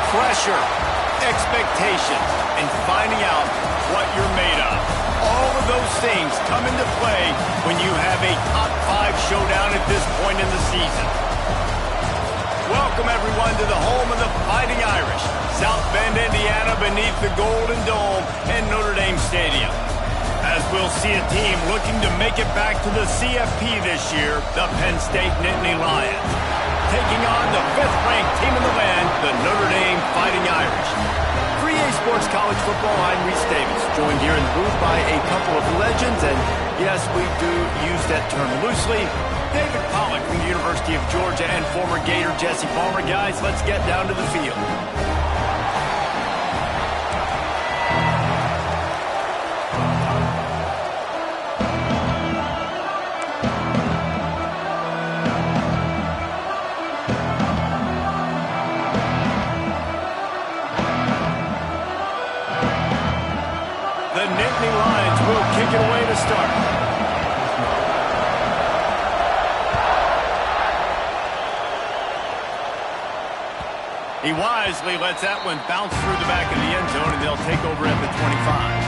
Pressure, expectations, and finding out what you're made of. All of those things come into play when you have a top 5 showdown at this point in the season. Welcome, everyone, to the home of the Fighting Irish, South Bend, Indiana, beneath the Golden Dome and Notre Dame Stadium. As we'll see a team looking to make it back to the CFP this year, the Penn State Nittany Lions, taking on the 5th-ranked team in the land, the Notre Dame Fighting Irish. For EA Sports College Football, I'm Reese Davis, joined here in the booth by a couple of legends, and yes, we do use that term loosely. David Pollack from the University of Georgia and former Gator Jesse Palmer. Guys, let's get down to the field. The Nittany Lions will kick it away to start. He wisely lets that one bounce through the back of the end zone, and they'll take over at the 25.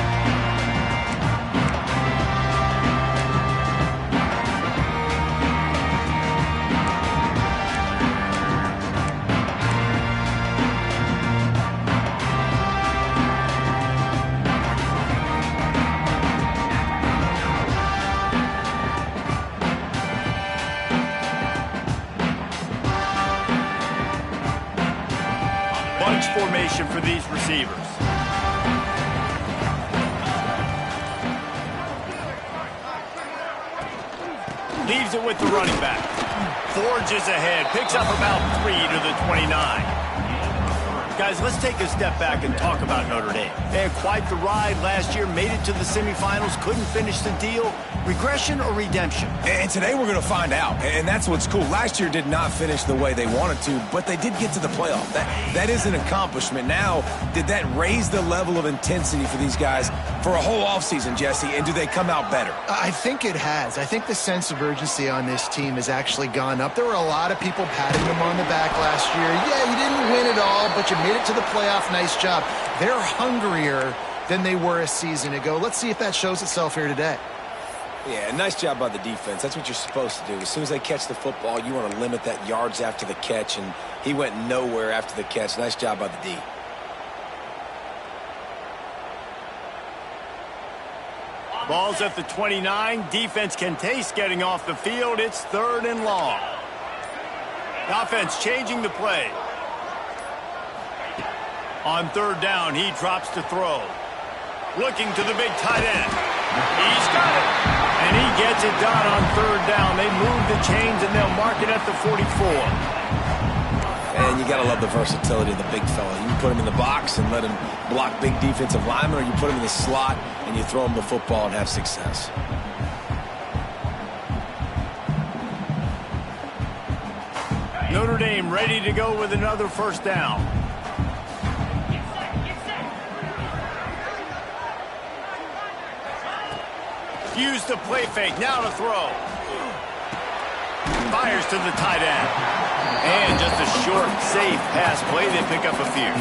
Bunch formation for these receivers. Leaves it with the running back. Forges ahead, picks up about 3 to the 29. Guys, let's take a step back and talk about Notre Dame. They had quite the ride last year, made it to the semifinals, couldn't finish the deal. Regression or redemption? And today we're going to find out, and that's what's cool. Last year did not finish the way they wanted to, but they did get to the playoff. That is an accomplishment. Now, did that raise the level of intensity for these guys for a whole offseason, Jesse, and do they come out better? I think it has. I think the sense of urgency on this team has actually gone up. There were a lot of people patting them on the back last year. Yeah, you didn't win it all, but you made it to the playoff. Nice job. They're hungrier than they were a season ago. Let's see if that shows itself here today. Yeah, nice job by the defense. That's what you're supposed to do. As soon as they catch the football, you want to limit that yards after the catch, and he went nowhere after the catch. Nice job by the D. Ball's at the 29. Defense can taste getting off the field. It's 3rd and long. The offense changing the play. On 3rd down, he drops to throw. Looking to the big tight end. He's got it. And he gets it done on 3rd down. They move the chains, and they'll mark it at the 44. And you got to love the versatility of the big fella. You can put him in the box and let him block big defensive linemen, or you put him in the slot and you throw him the football and have success. Notre Dame ready to go with another 1st down. Use the play fake, now to throw. Fires to the tight end. And just a short, safe pass play, they pick up a few.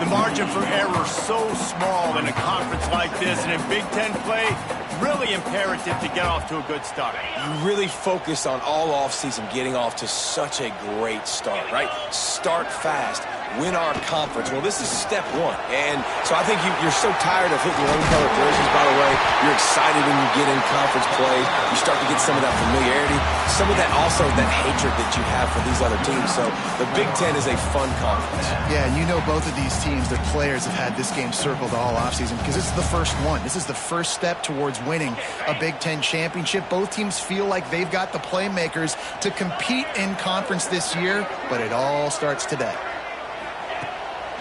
The margin for error so small in a conference like this, and in Big Ten play, really imperative to get off to a good start. You really focus on all offseason getting off to such a great start, right? Start fast. Win our conference. Well, this is step 1. And so I think you're so tired of hitting your own color jerseys, by the way. You're excited when you get in conference play. You start to get some of that familiarity, some of that also that hatred that you have for these other teams. So the Big Ten is a fun conference. Yeah, you know both of these teams, their players have had this game circled all offseason because this is the first one. This is the first step towards winning a Big Ten championship. Both teams feel like they've got the playmakers to compete in conference this year, but it all starts today.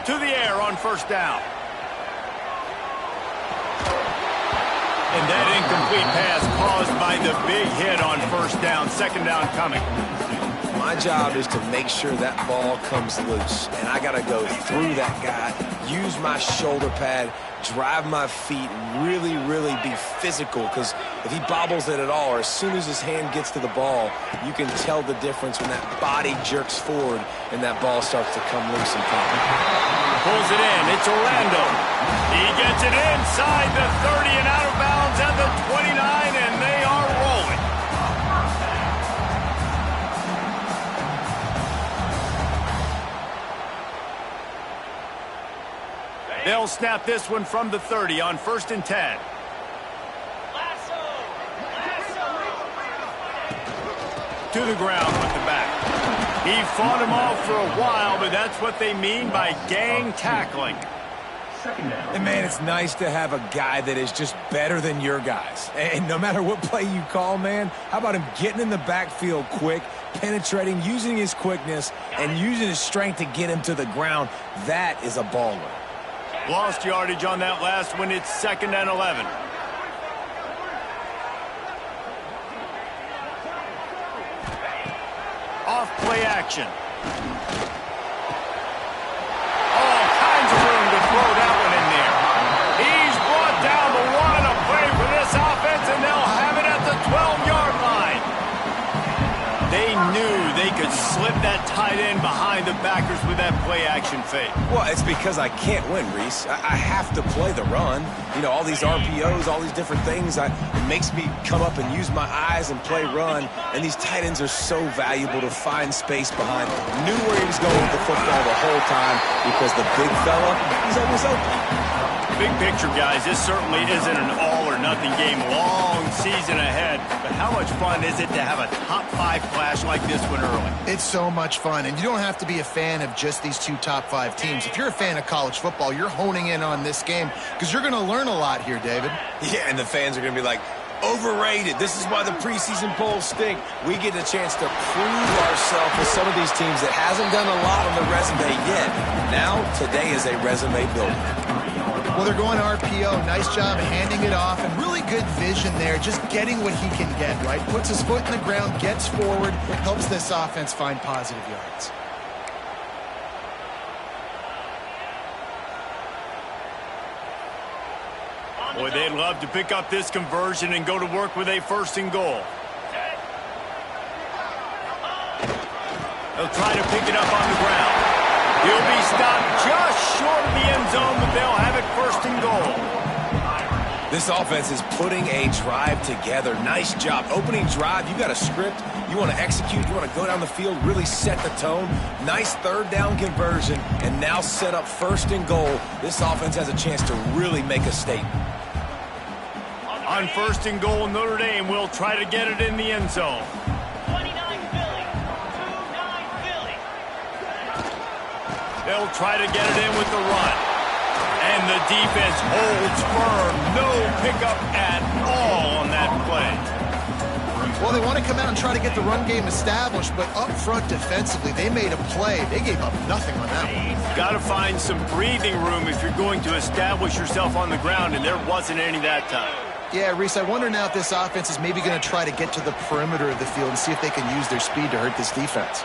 To the air on 1st down. And that incomplete pass caused by the big hit on 1st down. 2nd down coming. My job is to make sure that ball comes loose, and I got to go through that guy, use my shoulder pad, drive my feet, really, really be physical, because if he bobbles it at all, or as soon as his hand gets to the ball, you can tell the difference when that body jerks forward and that ball starts to come loose and pop. Pulls it in. It's Orlando. He gets it inside the 30 and out of bounds at the 29, and they are rolling. They'll snap this one from the 30 on 1st and 10. To the ground with the back. He fought him off for a while, but that's what they mean by gang tackling. And, man, it's nice to have a guy that is just better than your guys. And no matter what play you call, man, how about him getting in the backfield quick, penetrating, using his quickness, and using his strength to get him to the ground? That is a baller. Lost yardage on that last one. It's 2nd and 11. Off play action. All kinds of room to throw that one in there. He's brought down the one, a play for this offense, and they'll have it at the 12-yard line. They knew they could slip that tight end behind the backers with that play action fake. Well, it's because I can't win, Reese. I have to play the run. You know, all these RPOs, all these different things, it makes me come up and use my eyes and play run. And these tight ends are so valuable to find space behind. Knew where he was going with the football the whole time because the big fella, he's always open. Big picture, guys, this certainly isn't an all-or-nothing game. Long season ahead. But how much fun is it to have a top-5 clash like this one early? It's so much fun, and you don't have to be a fan of just these two top-5 teams. If you're a fan of college football, you're honing in on this game because you're going to learn a lot here, David. Yeah, and the fans are going to be like, overrated. This is why the preseason polls stink. We get a chance to prove ourselves with some of these teams that hasn't done a lot on the resume yet. Now, today is a resume builder. Well, they're going RPO. Nice job handing it off, and really good vision there, just getting what he can get, right? Puts his foot in the ground, gets forward, helps this offense find positive yards. Boy, they'd love to pick up this conversion and go to work with a 1st and goal. They'll try to pick it up on the ground. He'll be stopped just short of the end zone, but they'll have it 1st and goal. This offense is putting a drive together. Nice job. Opening drive, you got a script. You want to execute. You want to go down the field, really set the tone. Nice 3rd down conversion, and now set up 1st and goal. This offense has a chance to really make a statement. On 1st and goal, Notre Dame will try to get it in the end zone. 29 Philly. 29 Philly. They'll try to get it in with the run. And the defense holds firm. No pickup at all on that play. Well, they want to come out and try to get the run game established, but up front defensively, they made a play. They gave up nothing on that one. Got to find some breathing room if you're going to establish yourself on the ground, and there wasn't any that time. Yeah, Reese, I wonder now if this offense is maybe going to try to get to the perimeter of the field and see if they can use their speed to hurt this defense.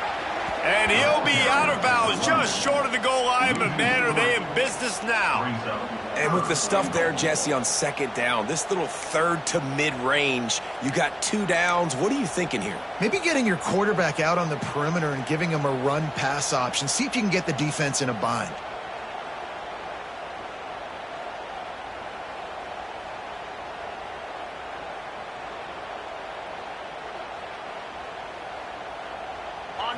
And he'll be out of bounds just short of the goal line, but man, are they in business now. And with the stuff there, Jesse, on 2nd down, this little 3rd to mid-range, you got 2 downs. What are you thinking here? Maybe getting your quarterback out on the perimeter and giving him a run-pass option. See if you can get the defense in a bind.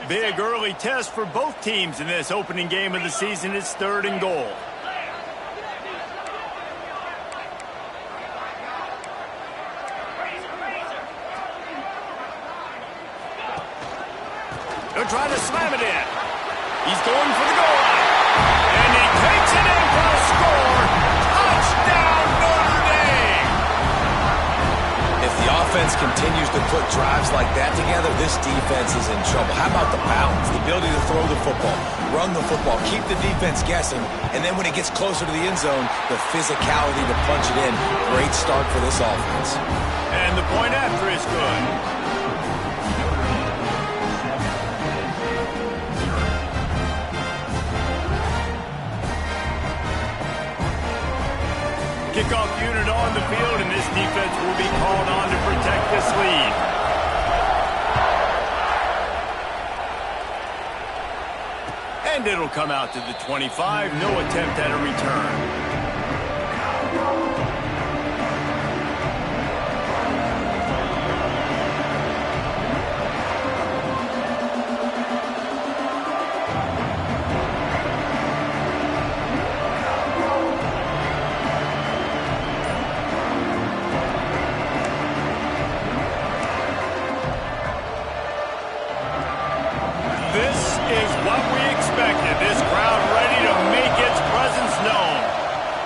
Big early test for both teams in this opening game of the season. It's 3rd and goal. They're trying to slam it in. He's going for the goal line. And he takes it in for a score. Touchdown, Notre Dame! If the offense continues to put drives like that together, this defense is in trouble. How about the balance, the ability to throw the football, run the football, keep the defense guessing, and then when it gets closer to the end zone, the physicality to punch it in. Great start for this offense. And the point after is good. Kickoff unit on the field, and this defense will be called on to protect this lead. And it'll come out to the 25. No attempt at a return.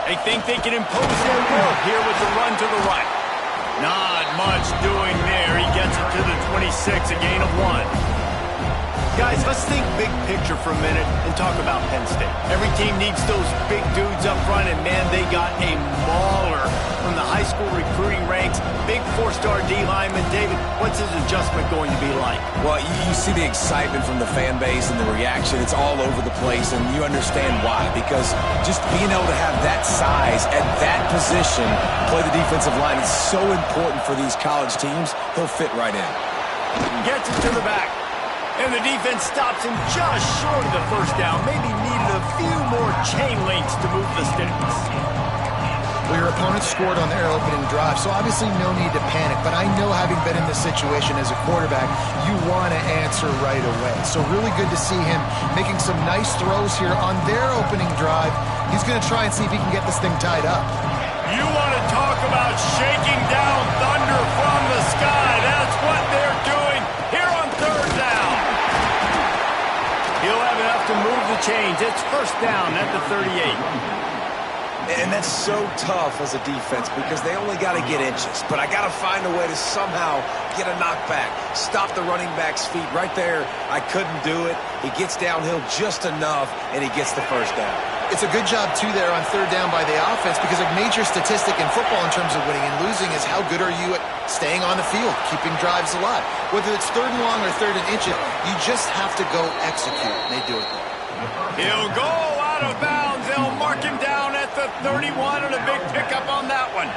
They think they can impose their will here with the run to the right. Not much doing there. He gets it to the 26, a gain of 1. Guys, let's think big picture for a minute and talk about Penn State. Every team needs those big dudes up front, and man, they got a mauler from the high school recruiting ranks. Big 4-star D lineman. David, what's his adjustment going to be like? Well, you see the excitement from the fan base and the reaction. It's all over the place, and you understand why. Because just being able to have that size at that position, play the defensive line, is so important for these college teams. He'll fit right in. Gets it to the back. And the defense stops him just short of the first down. Maybe needed a few more chain links to move the sticks. Well, your opponent scored on their opening drive, so obviously no need to panic. But I know, having been in this situation as a quarterback, you want to answer right away. So really good to see him making some nice throws here on their opening drive. He's going to try and see if he can get this thing tied up. You want to talk about shaking down thunder from the sky. That's what they're doing here on third down. He'll have enough to move the chains. It's first down at the 38. And that's so tough as a defense because they only got to get inches. But I got to find a way to somehow get a knockback, stop the running back's feet right there. I couldn't do it. He gets downhill just enough, and he gets the first down. It's a good job, too, there on third down by the offense, because a major statistic in football in terms of winning and losing is how good are you at staying on the field, keeping drives alive. Whether it's third and long or third and inches, you just have to go execute. And they do it there. He'll go out of bounds. They'll mark him down at the 31, and a big pickup on that one.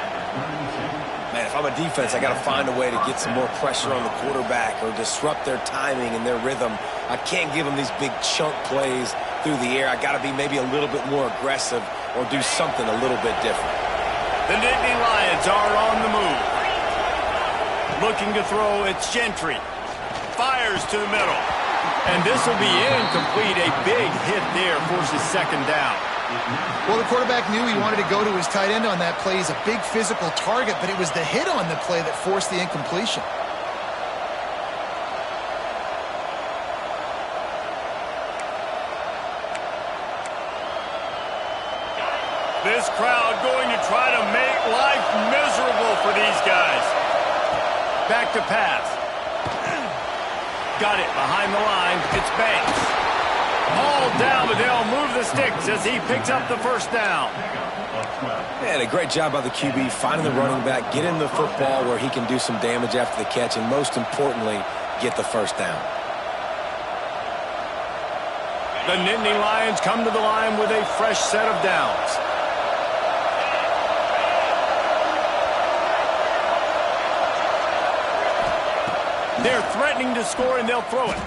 Man, if I'm a defense, I got to find a way to get some more pressure on the quarterback or disrupt their timing and their rhythm. I can't give them these big chunk plays through the air. I got to be maybe a little bit more aggressive or do something a little bit different. The Nittany Lions are on the move. Looking to throw, it's Gentry. Fires to the middle. And this will be incomplete. A big hit there forces second down. Well, the quarterback knew he wanted to go to his tight end on that play. He's a big physical target, but it was the hit on the play that forced the incompletion. This crowd going to try to make life miserable for these guys. Back to pass. Got it behind the line. It's Banks. All down, but they'll move the sticks as he picks up the first down. Man, a great job by the QB finding the running back, getting the football where he can do some damage after the catch, and most importantly, get the first down. The Nittany Lions come to the line with a fresh set of downs. They're threatening to score, and they'll throw it.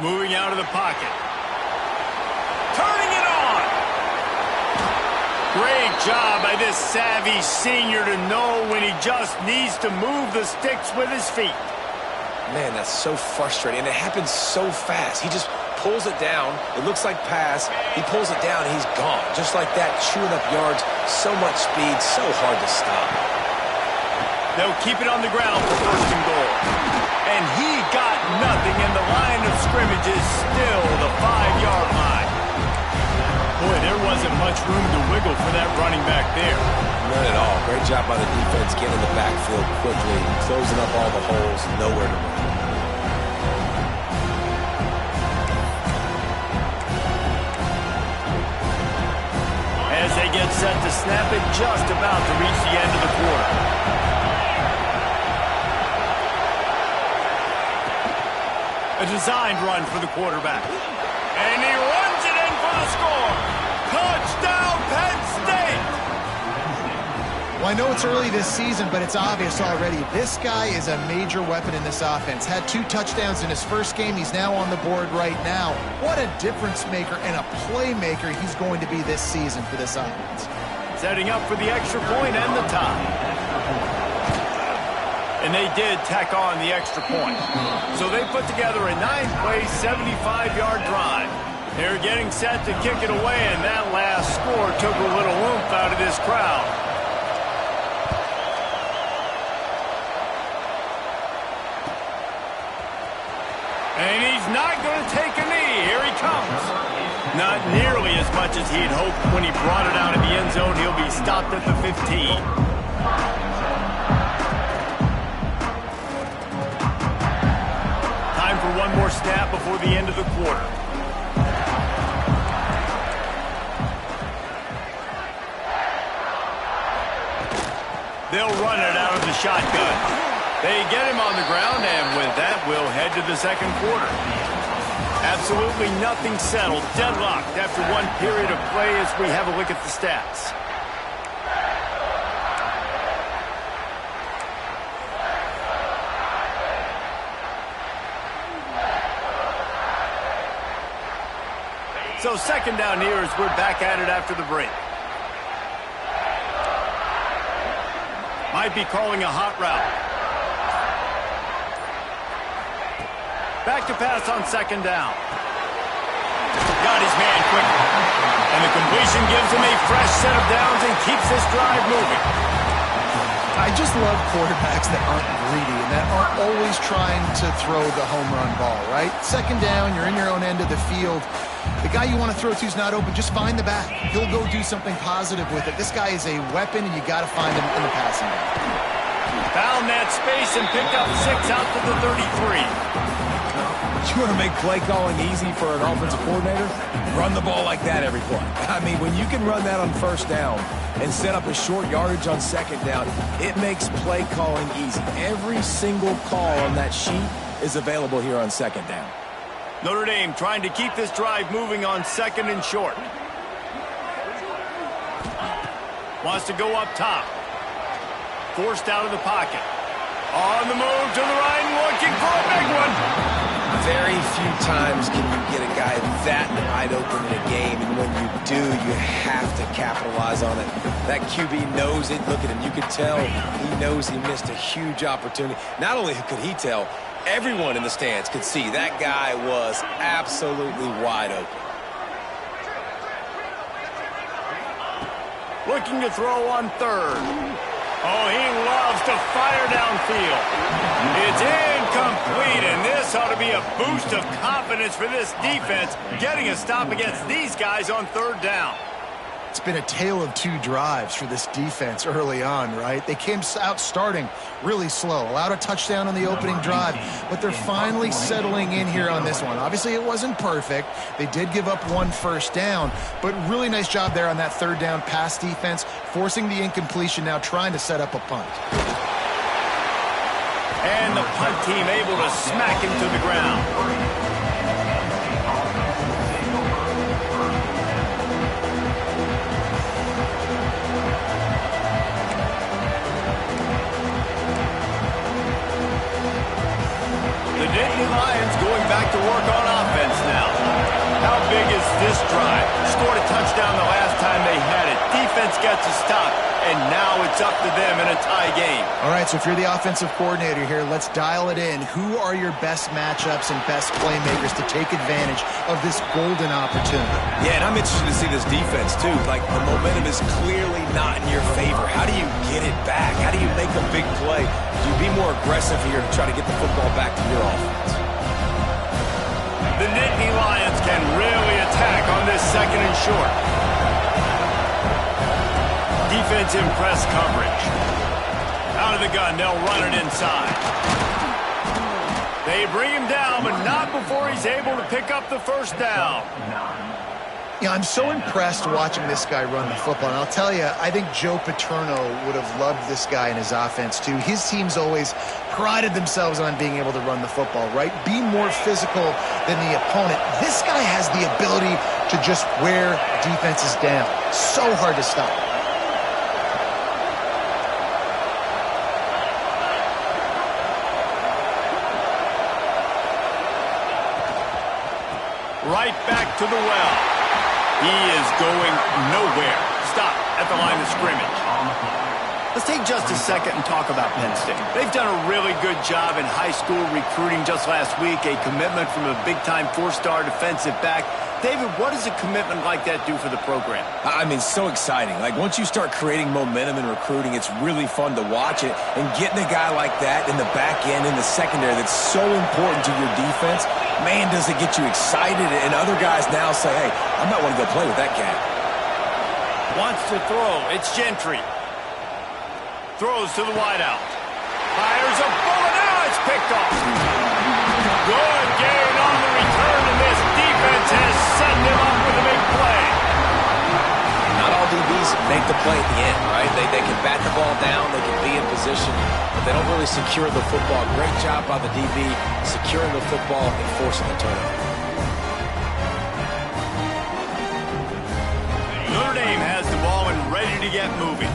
Moving out of the pocket. Turning it on. Great job by this savvy senior to know when he just needs to move the sticks with his feet. Man, that's so frustrating, and it happens so fast. He just pulls it down. It looks like pass. He pulls it down, and he's gone. Just like that, chewing up yards. So much speed, so hard to stop. They'll keep it on the ground for first and goal. And he got nothing, and the line of scrimmage is still the 5-yard line. Boy, there wasn't much room to wiggle for that running back there. None at all. Great job by the defense getting in the backfield quickly, closing up all the holes, nowhere to run. As they get set to snap it, just about to reach the end of the quarter. A designed run for the quarterback. And he runs it in for the score. Touchdown, Penn State! Well, I know it's early this season, but it's obvious already. This guy is a major weapon in this offense. Had 2 touchdowns in his first game. He's now on the board right now. What a difference maker and a playmaker he's going to be this season for this offense. Setting up for the extra point and the tie. And they did tack on the extra point. So they put together a 9-play, 75-yard drive. They're getting set to kick it away, and that last score took a little oomph out of this crowd. And he's not going to take a knee. Here he comes. Not nearly as much as he'd hoped when he brought it out of the end zone. He'll be stopped at the 15. Time for one more snap before the end of the quarter. They'll run it out of the shotgun. They get him on the ground, and with that, we'll head to the second quarter. Absolutely nothing settled, deadlocked after one period of play as we have a look at the stats. So second down here as we're back at it after the break. Might be calling a hot route. Back to pass on second down. Got his man quickly. And the completion gives him a fresh set of downs and keeps this drive moving. I just love quarterbacks that aren't greedy and that aren't always trying to throw the home run ball, right? Second down, you're in your own end of the field. The guy you want to throw to is not open. Just find the back. He'll go do something positive with it. This guy is a weapon, and you got to find him in the passing game. Found that space and picked up 6 out to the 33. You want to make play calling easy for an offensive coordinator? Run the ball like that every play. I mean, when you can run that on first down and set up a short yardage on second down, it makes play calling easy. Every single call on that sheet is available here on second down. Notre Dame trying to keep this drive moving on second and short. Wants to go up top. Forced out of the pocket. On the move to the right, looking for a big one. Very few times can you get a guy that wide open in a game, and when you do, you have to capitalize on it. That QB knows it. Look at him. You could tell he knows he missed a huge opportunity. Not only could he tell, everyone in the stands could see that guy was absolutely wide open. Looking to throw on third. Oh, he loves to fire downfield. It's incomplete, and this ought to be a boost of confidence for this defense, getting a stop against these guys on third down. It's been a tale of 2 drives for this defense early on, right? They came out starting really slow, allowed a touchdown on the opening drive, but they're finally settling in here on this one. Obviously, it wasn't perfect. They did give up 1 first down, but really nice job there on that third down pass defense, forcing the incompletion, now trying to set up a punt. And the punt team able to smack him to the ground. The Nittany Lions going back to work on offense now. How big is this drive? Scored a touchdown the last time they had it. Defense gets a stop, and now it's up to them in a tie game. All right, so if you're the offensive coordinator here, let's dial it in. Who are your best matchups and best playmakers to take advantage of this golden opportunity? Yeah, and I'm interested to see this defense, too. Like, the momentum is clearly not in your favor. How do you get it back? How do you make a big play? Do you be more aggressive here to try to get the football back to your offense? The Nittany Lions can really attack on this second and short. Defensive press coverage. Out of the gun, they'll run it inside. They bring him down, but not before he's able to pick up the first down. Yeah, I'm so impressed watching this guy run the football. And I'll tell you, I think Joe Paterno would have loved this guy in his offense, too. His teams always prided themselves on being able to run the football, right? Be more physical than the opponent. This guy has the ability to just wear defenses down. So hard to stop. right back to the well. He is going nowhere. Stop at the line of scrimmage. Let's take just a second and talk about Penn State. They've done a really good job in high school recruiting just last week, a commitment from a big-time four-star defensive back. David, what does a commitment like that do for the program? I mean, so exciting. Like, once you start creating momentum in recruiting, it's really fun to watch it. And getting a guy like that in the back end, in the secondary, that's so important to your defense, man, does it get you excited. And other guys now say, hey, I might want to go play with that guy. Wants to throw. It's Gentry. Throws to the wideout. Fires a bullet. Now it's picked off. Good gain on the return, and this defense has set him up with a big play. Not all DBs make the play at the end, right? They can bat the ball down, they can be in position, but they don't really secure the football. Great job by the DB securing the football and forcing the turnover. Notre Dame has the ball and ready to get moving.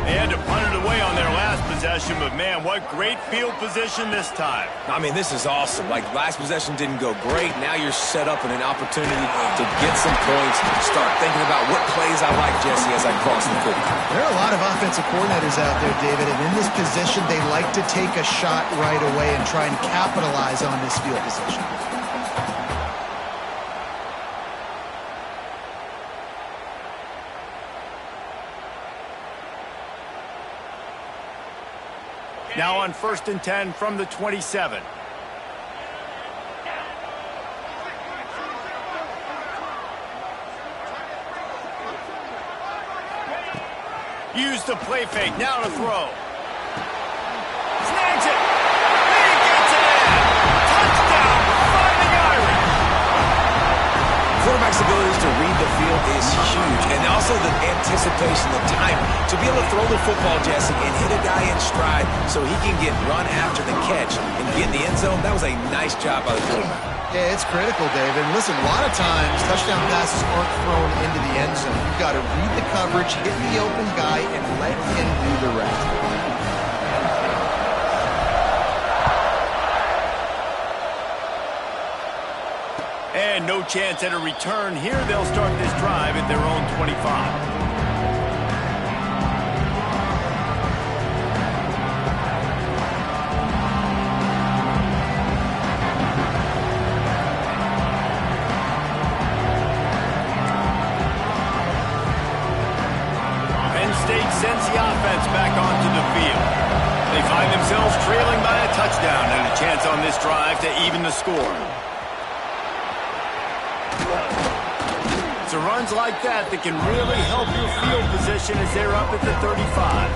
They had to punt it away on their last possession, but man, what great field position this time. I mean, this is awesome. Like, last possession didn't go great. Now you're set up in an opportunity to get some points, start thinking about what plays I like, Jesse, as I cross the field. There are a lot of offensive coordinators out there, David, and in this position, they like to take a shot right away and try and capitalize on this field position. Now on 1st and 10 from the 27. Use the play fake. Now to throw. Snags it. He gets it in. Touchdown, Fighting Irish. Quarterback's abilities to read the field is huge, and also the anticipation, the time to be able to throw the football, Jesse, and hit a guy in stride so he can get run after the catch and get in the end zone. That was a nice job by the quarterback. Yeah, it's critical, David. And listen, a lot of times touchdown passes aren't thrown into the end zone. You've got to read the coverage, hit the open guy, and let him do the rest. And no chance at a return here. They'll start this drive at their own 25. Penn State sends the offense back onto the field. They find themselves trailing by a touchdown and a chance on this drive to even the score. It's the runs like that that can really help your field position as they're up at the 35.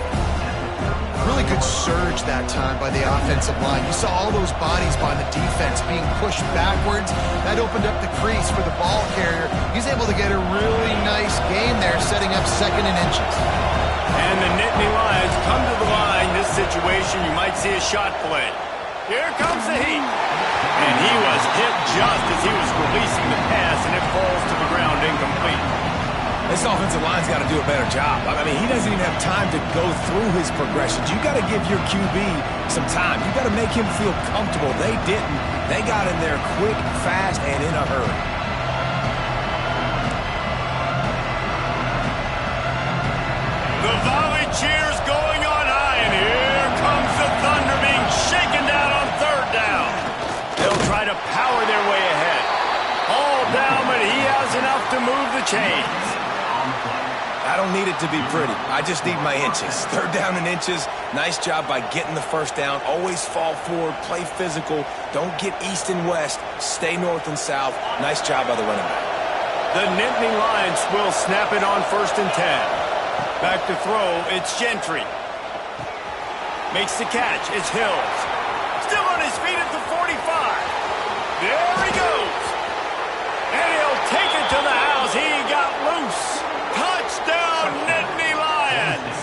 Really good surge that time by the offensive line. You saw all those bodies by the defense being pushed backwards. That opened up the crease for the ball carrier. He's able to get a really nice gain there, setting up 2nd and inches. And the Nittany Lions come to the line. This situation, you might see a shot play. Here comes the heat. And he was hit just as he was releasing the pass, and it falls to the ground incomplete. This offensive line's got to do a better job. I mean, he doesn't even have time to go through his progressions. You got to give your QB some time. You got to make him feel comfortable. They didn't. They got in there quick, fast, and in a hurry. The volley cheers going on high, and here comes the Thunder being shaken down on 3rd down. They'll try to power their way ahead. All down, but he has enough to move the chains. I don't need it to be pretty. I just need my inches. 3rd down and inches. Nice job by getting the 1st down. Always fall forward, play physical. Don't get east and west. Stay north and south. Nice job by the running back. The Nittany Lions will snap it on 1st and 10. Back to throw, it's Gentry. Makes the catch, it's Hills. Still on his feet at the 45. There he goes. And he'll take it to the house. He got loose. Touchdown, Nittany Lions.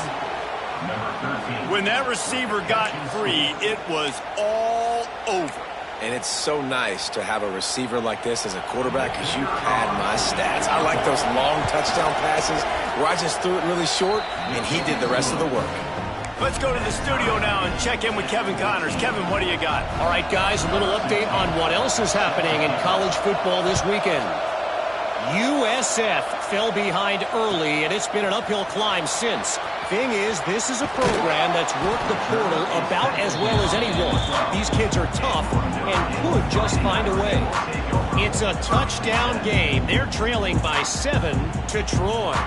When that receiver got free, it was all over. And it's so nice to have a receiver like this as a quarterback because you pad my stats. I like those long touchdown passes where I just threw it really short and he did the rest of the work. Let's go to the studio now and check in with Kevin Connors. Kevin, what do you got? All right, guys, a little update on what else is happening in college football this weekend. USF fell behind early, and it's been an uphill climb since. Thing is, this is a program that's worked the portal about as well as anyone. These kids are tough and could just find a way. It's a touchdown game. They're trailing by 7 to Troy.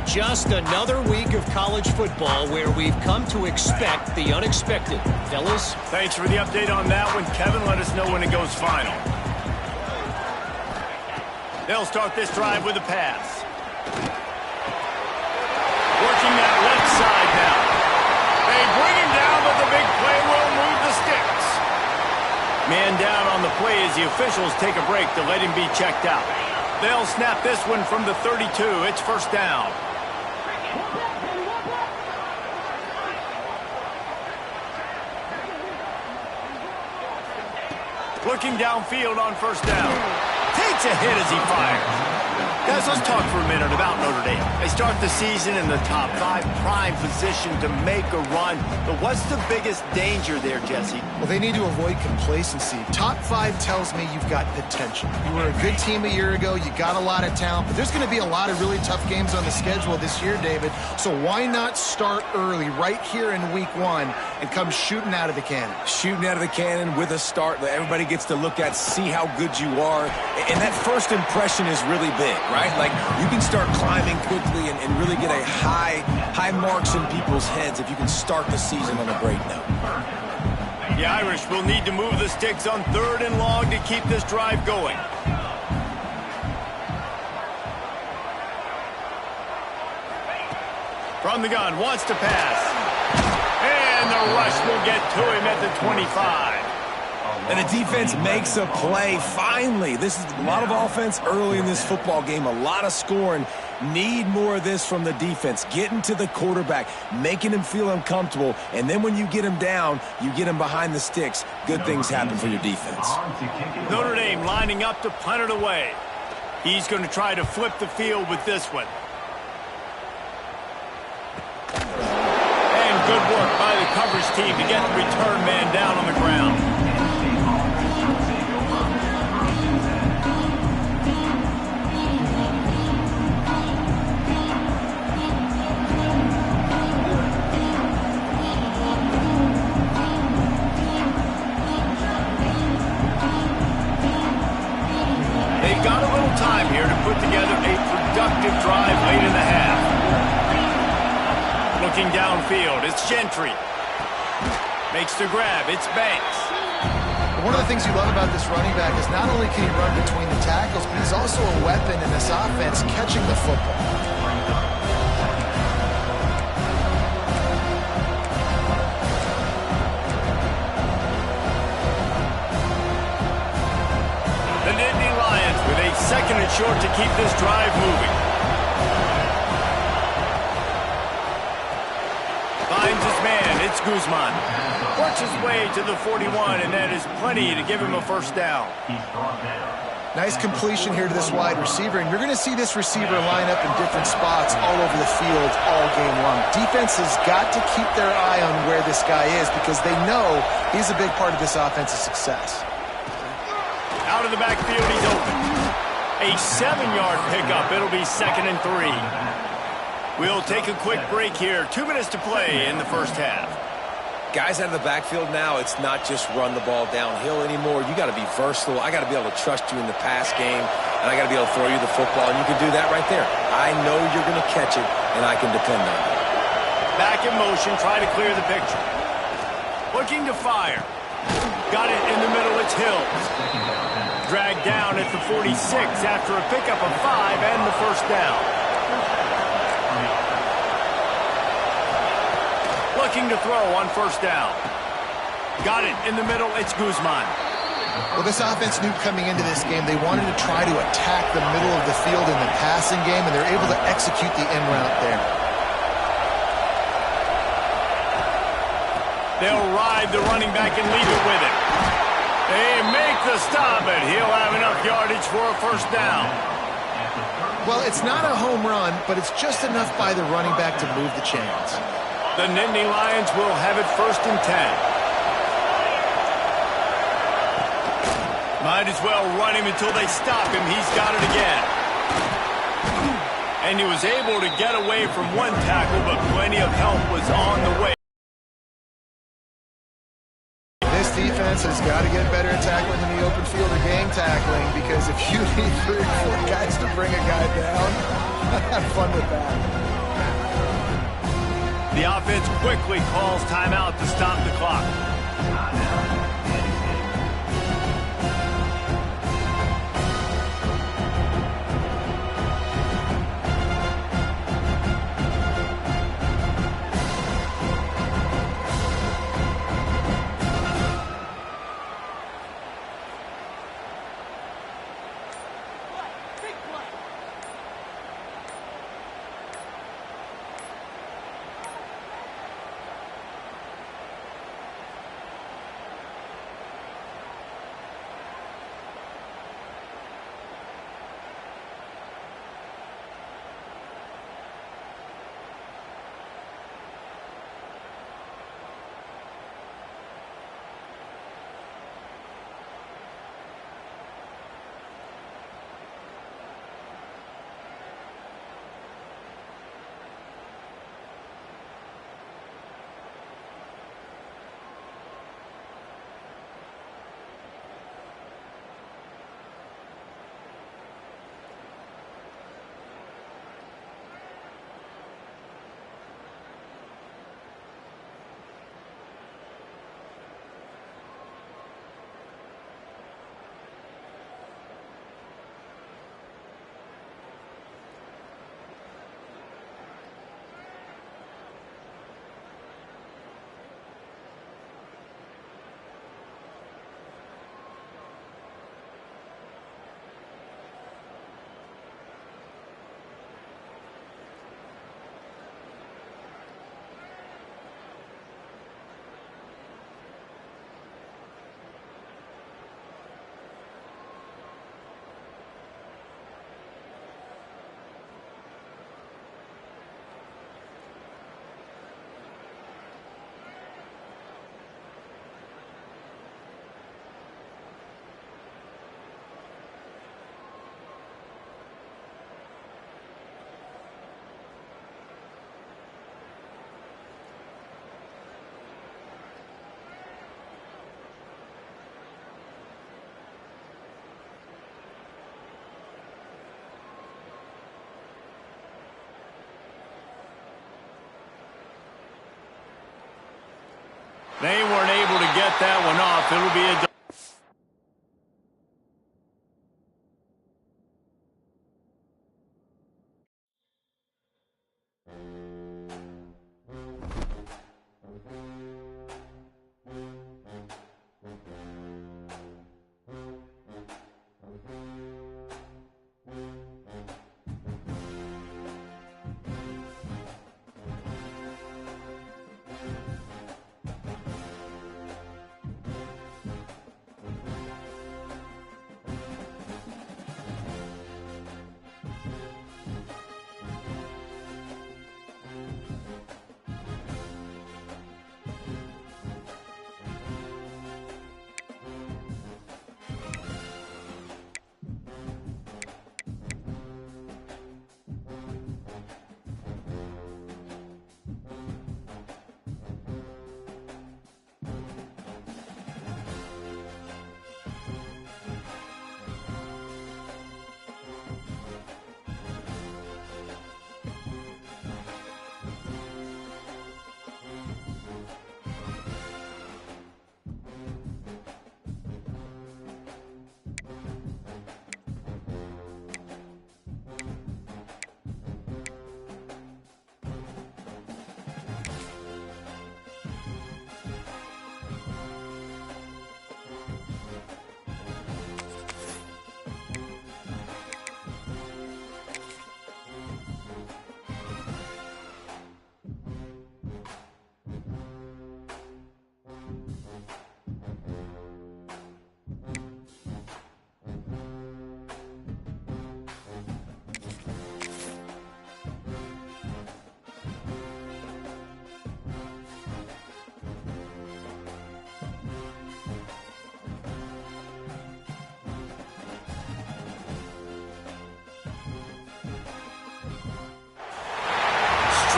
Just another week of college football where we've come to expect the unexpected. Fellas? Thanks for the update on that one. Kevin, let us know when it goes final. They'll start this drive with a pass. Working that left side now. They bring him down, but the big play will move the sticks. Man down on the play as the officials take a break to let him be checked out. They'll snap this one from the 32. It's first down. Looking downfield on first down. Takes a hit as he fires. Guys, let's talk for a minute about Notre Dame. They start the season in the top 5, prime position to make a run. But what's the biggest danger there, Jesse? Well, they need to avoid complacency. Top 5 tells me you've got potential. You were a good team a year ago. You got a lot of talent. But there's going to be a lot of really tough games on the schedule this year, David. So why not start early right here in week 1 and come shooting out of the cannon? Shooting out of the cannon with a start that everybody gets to look at, see how good you are. And that first impression is really big, right? Like, you can start climbing quickly and really get a high marks in people's heads if you can start the season on a great note. The Irish will need to move the sticks on 3rd and long to keep this drive going. From the gun, wants to pass. And the rush will get to him at the 25. And the defense makes a play, finally. This is a lot of offense early in this football game, a lot of scoring. Need more of this from the defense. Getting to the quarterback, making him feel uncomfortable, and then when you get him down, you get him behind the sticks. Good things happen for your defense. Notre Dame lining up to punt it away. He's going to try to flip the field with this one. And good work by the coverage team to get the return man down on the ground. Got a little time here to put together a productive drive late in the half. Looking downfield, it's Gentry. Makes the grab, it's Banks. One of the things you love about this running back is not only can he run between the tackles, but he's also a weapon in this offense catching the football. Second and short to keep this drive moving. Finds his man. It's Guzman. Works his way to the 41, and that is plenty to give him a first down. Nice completion here to this wide receiver, and you're going to see this receiver line up in different spots all over the field all game long. Defense has got to keep their eye on where this guy is because they know he's a big part of this offense's success. Out of the backfield, he's open. A 7-yard pickup. It'll be 2nd and 3. We'll take a quick break here. 2 minutes to play in the first half. Guys out of the backfield now, it's not just run the ball downhill anymore. You got to be versatile. I got to be able to trust you in the pass game, and I got to be able to throw you the football, and you can do that right there. I know you're going to catch it, and I can depend on it. Back in motion, try to clear the picture. Looking to fire. Got it in the middle, it's Hills. Dragged down at the 46 after a pickup of 5 and the first down. Looking to throw on first down. Got it in the middle, it's Guzman. Well, this offense knew coming into this game they wanted to try to attack the middle of the field in the passing game, and they're able to execute the in route there. They'll ride the running back and leave it with him. They make the stop, and he'll have enough yardage for a first down. Well, it's not a home run, but it's just enough by the running back to move the chains. The Nittany Lions will have it 1st and 10. Might as well run him until they stop him. He's got it again. And he was able to get away from one tackle, but plenty of help was on the way. This defense has got to get better at tackling in the open field or game tackling, because if you need 3 or 4 guys to bring a guy down, have fun with that. The offense quickly calls timeout to stop the clock. They weren't able to get that one off. It'll be a...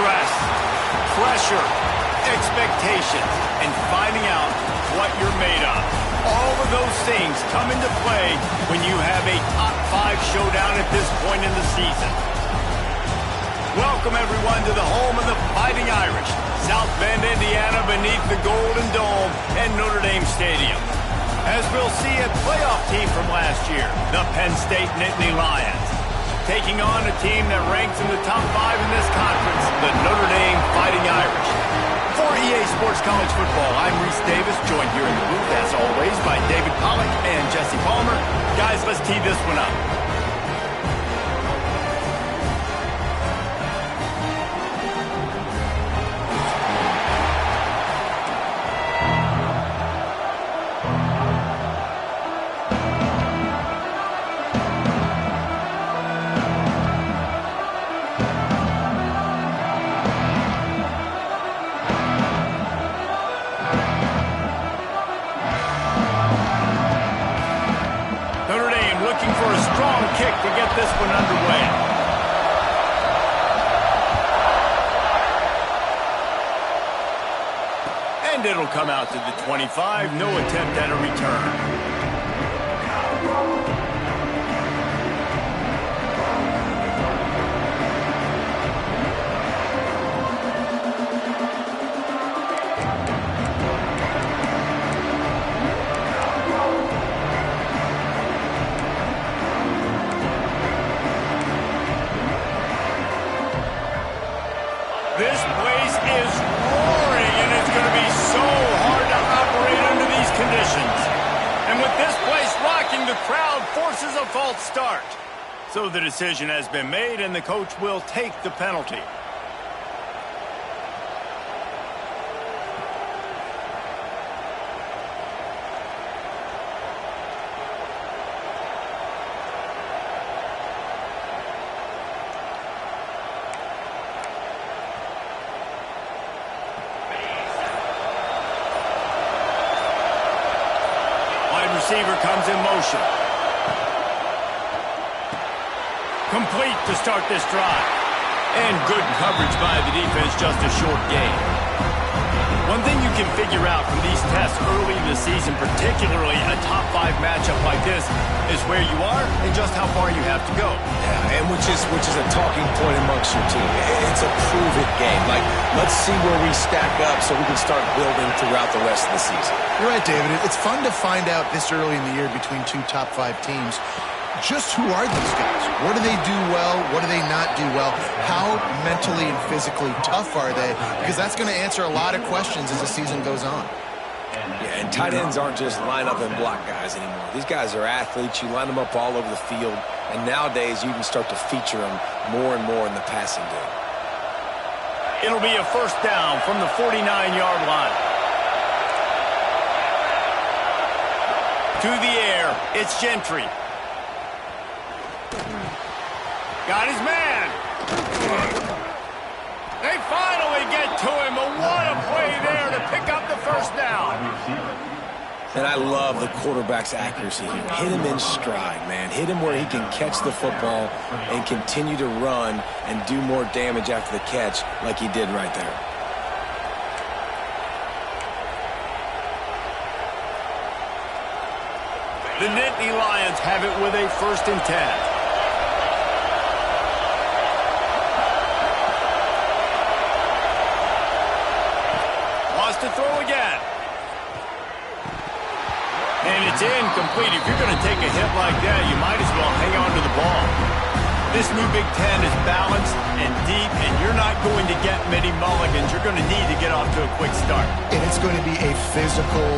Stress, pressure, expectations, and finding out what you're made of. All of those things come into play when you have a top 5 showdown at this point in the season. Welcome, everyone, to the home of the Fighting Irish, South Bend, Indiana, beneath the Golden Dome and Notre Dame Stadium. As we'll see a playoff team from last year, the Penn State Nittany Lions, taking on a team that ranks in the top 5 in this conference, the Notre Dame Fighting Irish. For EA Sports College Football, I'm Reese Davis, joined here in the booth, as always, by David Pollack and Jesse Palmer. Guys, let's tee this one up. To get this one underway. And it'll come out to the 25. No attempt at a return. This place is roaring, and it's going to be so hard to operate under these conditions. And with this place rocking, the crowd forces a false start. So the decision has been made, and the coach will take the penalty. Receiver comes in motion. Complete to start this drive. And good coverage by the defense, just a short gain. One thing you can figure out from these tests early in the season, particularly a top 5 matchup like this, is where you are and just how far you have to go. Yeah, and which is a talking point amongst your team. It's a prove-it game. Like, let's see where we stack up so we can start building throughout the rest of the season. You're right, David. It's fun to find out this early in the year between 2 top 5 teams. Just who are these guys? What do they do well? What do they not do well? How mentally and physically tough are they? Because that's going to answer a lot of questions as the season goes on. Yeah, and tight ends aren't just line up and block guys anymore. These guys are athletes. You line them up all over the field. And nowadays, you can start to feature them more and more in the passing game. It'll be a first down from the 49-yard line. To the air, it's Gentry. Got his man. They finally get to him, but what a play there to pick up the first down. And I love the quarterback's accuracy here. Hit him in stride, man. Hit him where he can catch the football and continue to run and do more damage after the catch like he did right there. The Nittany Lions have it with a 1st and 10. To throw again. And it's incomplete. If you're going to take a hit like that, you might as well hang on to the ball. This new Big Ten is balanced and deep, and you're not going to get many mulligans. You're going to need to get off to a quick start. And it's going to be a physical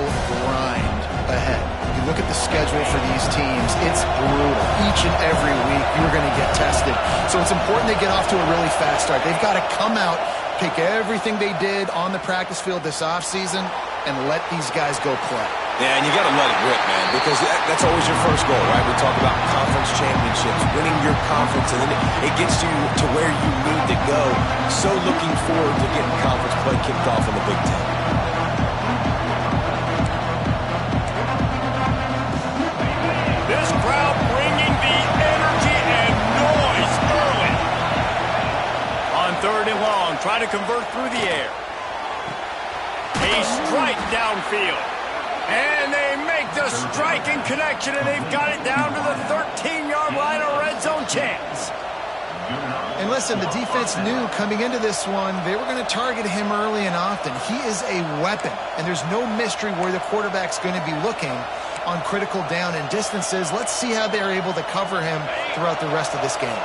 grind ahead. You look at the schedule for these teams, it's brutal. Each and every week, you're going to get tested. So it's important they get off to a really fast start. They've got to come out, take everything they did on the practice field this offseason, and let these guys go play. Yeah, and you got to let it rip, man, because that's always your first goal, right? We talk about conference championships, winning your conference, and then it gets you to where you need to go. So looking forward to getting conference play kicked off in the Big Ten. This crowd bringing the energy and noise early. On 3rd and long, try to convert through the air. A strike downfield. And they make the striking connection, and they've got it down to the 13-yard line, a red zone chance. And listen, the defense knew coming into this one, they were going to target him early and often. He is a weapon, and there's no mystery where the quarterback's going to be looking on critical down and distances. Let's see how they're able to cover him throughout the rest of this game.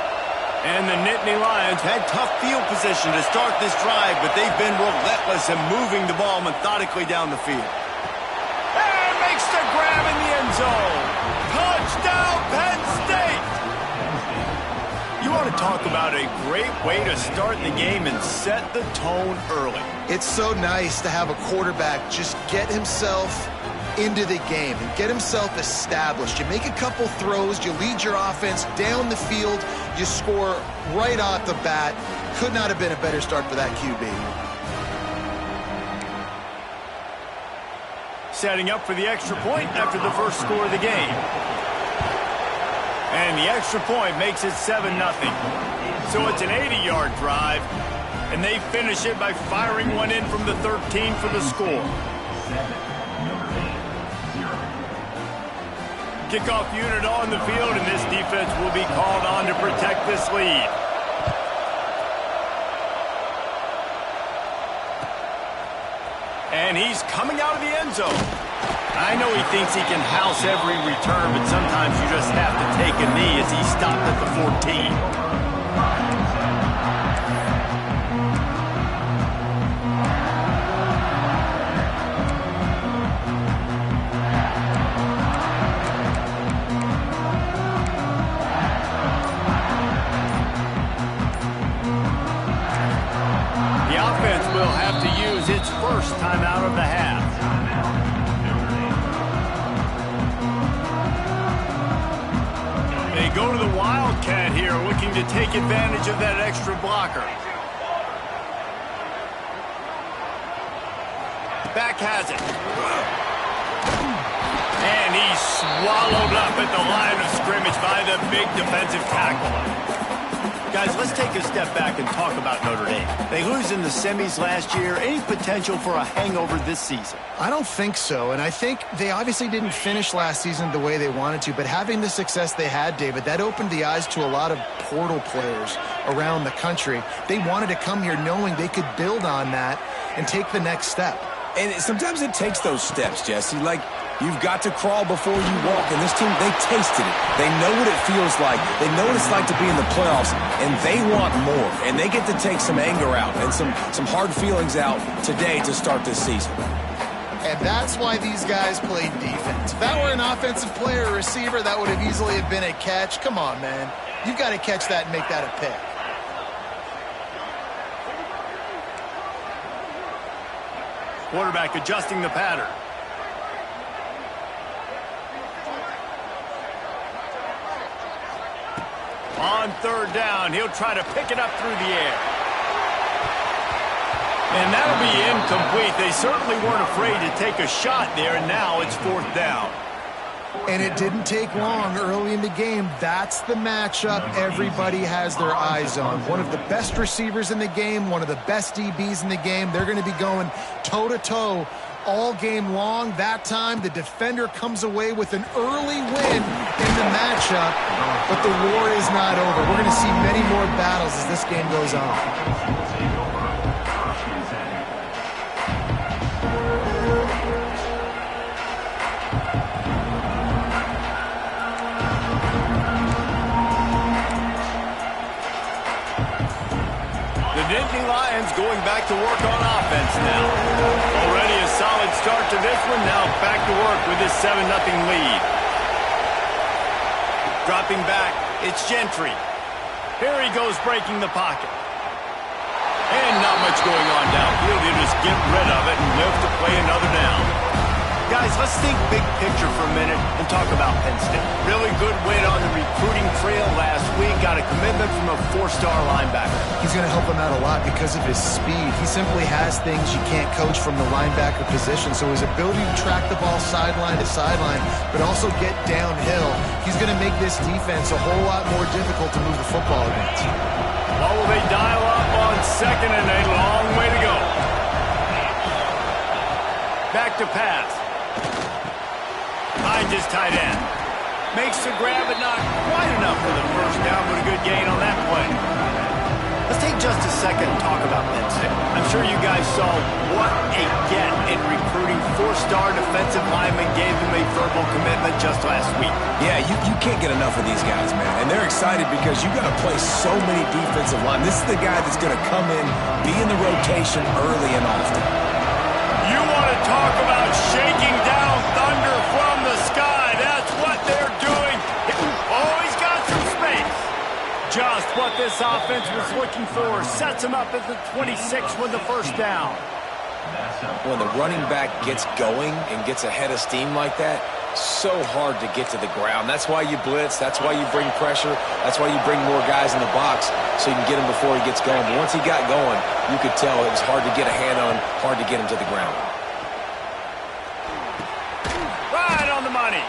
And the Nittany Lions had tough field position to start this drive, but they've been relentless in moving the ball methodically down the field. And makes the grab in the end zone. Touchdown, Penn State! You want to talk about a great way to start the game and set the tone early. It's so nice to have a quarterback just get himself into the game and get himself established. You make a couple throws, you lead your offense down the field, you score right off the bat. Could not have been a better start for that QB. Setting up for the extra point after the first score of the game. And the extra point makes it 7-0. So it's an 80-yard drive, and they finish it by firing one in from the 13 for the score. Kickoff unit on the field, and this defense will be called on to protect this lead. And he's coming out of the end zone. I know he thinks he can house every return, but sometimes you just have to take a knee as he stopped at the 14. Its first timeout of the half. They go to the Wildcat here, looking to take advantage of that extra blocker. Back has it. And he's swallowed up at the line of scrimmage by the big defensive tackle. Guys, let's take a step back and talk about Notre Dame. They lose in the semis last year. Any potential for a hangover this season? I don't think so, and I think they obviously didn't finish last season the way they wanted to, but having the success they had, David, that opened the eyes to a lot of portal players around the country. They wanted to come here knowing they could build on that and take the next step. And sometimes it takes those steps, Jesse. Like, you've got to crawl before you walk. And this team, they tasted it. They know what it feels like. They know what it's like to be in the playoffs, and they want more. And they get to take some anger out and some hard feelings out today to start this season. And that's why these guys played defense. If that were an offensive player or receiver, that would have easily have been a catch. Come on, man. You've got to catch that and make that a pick. Quarterback adjusting the pattern. On third down, he'll try to pick it up through the air. And that'll be incomplete. They certainly weren't afraid to take a shot there, and now it's fourth down. And it didn't take long early in the game. That's the matchup everybody has their eyes on. One of the best receivers in the game, one of the best DBs in the game. They're going to be going toe-to-toe all game long. That time, the defender comes away with an early win in the matchup, but the war is not over. We're going to see many more battles as this game goes on. Nittany Lions going back to work on offense now. Already a solid start to this one. Now back to work with this 7-0 lead. Dropping back, it's Gentry. Here he goes breaking the pocket. And not much going on downfield. He'll just get rid of it and live to play another down. Guys, let's think big picture for a minute and talk about Penn State. Really good win on the recruiting trail last week. Got a commitment from a 4-star linebacker. He's going to help him out a lot because of his speed. He simply has things you can't coach from the linebacker position. So his ability to track the ball sideline to sideline, but also get downhill, he's going to make this defense a whole lot more difficult to move the football against. Well, will they dial up on 2nd and 8? to pass. Finds his tight end. Makes the grab, but not quite enough for the first down, but a good gain on that play. Let's take just a second and talk about Penn State. I'm sure you guys saw what a get in recruiting. Four-star defensive lineman gave them a verbal commitment just last week. Yeah, you can't get enough of these guys, man. And they're excited because you got to play so many defensive line. This is the guy that's going to come in, be in the rotation early and often. You want to talk about shaking down thunder from the sky. That's what they're doing. Oh, he's got some space. Just what this offense was looking for. Sets him up at the 26 with the first down. When the running back gets going and gets a head of steam like that, so hard to get to the ground. That's why you blitz. That's why you bring pressure. That's why you bring more guys in the box so you can get him before he gets going. But once he got going, you could tell it was hard to get a hand on him, hard to get him to the ground. Right on the money.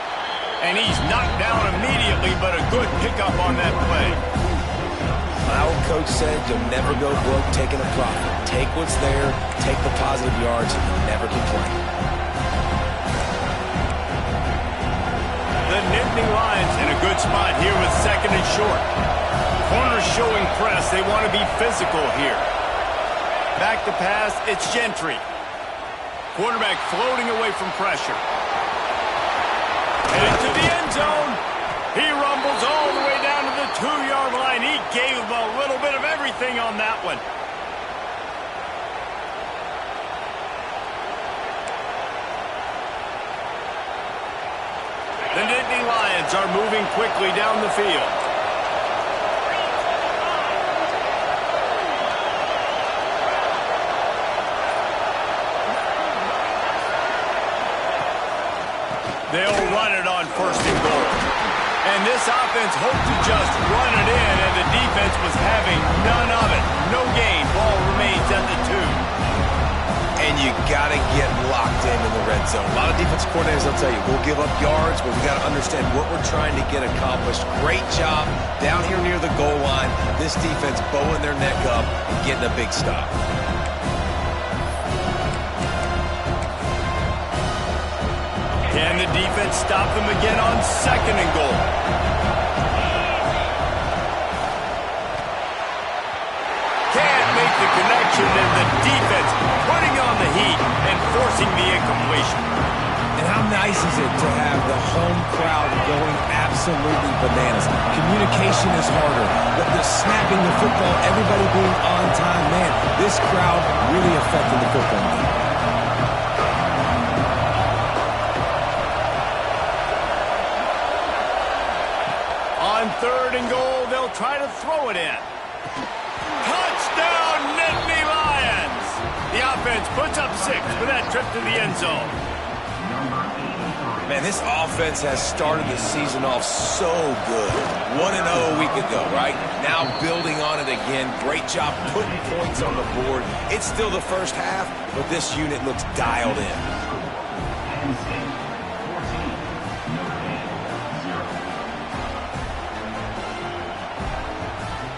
And he's knocked down immediately, but a good pickup on that play. My old coach said you'll never go broke taking a profit. Take what's there, take the positive yards, and never complain. The Nittany Lions in a good spot here with second and short. Corners showing press. They want to be physical here. Back to pass, it's Gentry. Quarterback floating away from pressure. Headed to the end zone. He rumbles all the way down to the 2-yard line. He gave him a little bit of everything on that one. The Nittany Lions are moving quickly down the field. They'll run it on first and goal. And this offense hoped to just run it in, and the defense was having none of it. No gain. Ball remains at the 2. And you got to get locked in the red zone. A lot of defensive coordinators will tell you, we'll give up yards, but we got to understand what we're trying to get accomplished. Great job down here near the goal line. This defense bowing their neck up and getting a big stop. Can the defense stop them again on second and goal? Can't make the connection, and the defense putting on the heat and forcing the incompletion. And how nice is it to have the home crowd going absolutely bananas? Communication is harder. The snapping the football, everybody being on time. Man, this crowd really affecting the football game. On third and goal, they'll try to throw it in. Touchdown, Nittany Lions! The offense puts up 6 for that trip to the end zone. Man, this offense has started the season off so good. 1-0 a week ago, right? Now building on it again. Great job putting points on the board. It's still the first half, but this unit looks dialed in.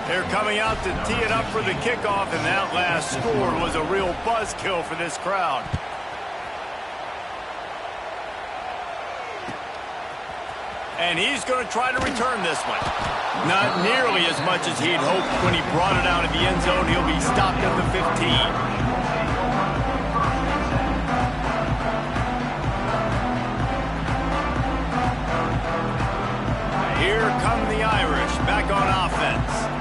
They're coming out to tee it up for the kickoff, and that last score was a real buzzkill for this crowd. And he's going to try to return this one. Not nearly as much as he'd hoped when he brought it out of the end zone. He'll be stopped at the 15. Here come the Irish back on offense.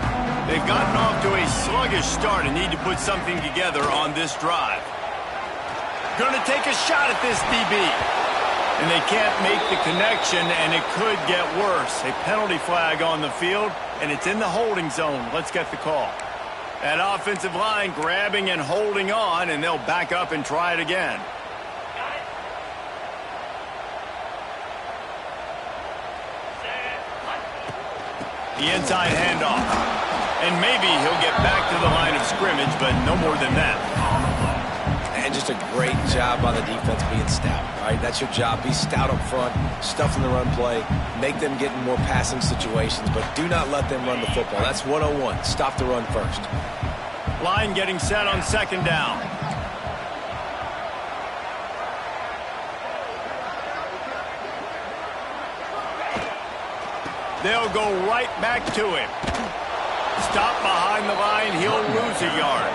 They've gotten off to a sluggish start and need to put something together on this drive. Going to take a shot at this DB. And they can't make the connection, and it could get worse. A penalty flag on the field, and it's in the holding zone. Let's get the call. That offensive line grabbing and holding on, and they'll back up and try it again. The inside handoff. And maybe he'll get back to the line of scrimmage, but no more than that. And just a great job on the defense being stout, right? That's your job. Be stout up front, stuff in the run play, make them get in more passing situations, but do not let them run the football. That's 101. Stop the run first. Line getting set on second down. They'll go right back to him. Stop behind the line. He'll lose a yard.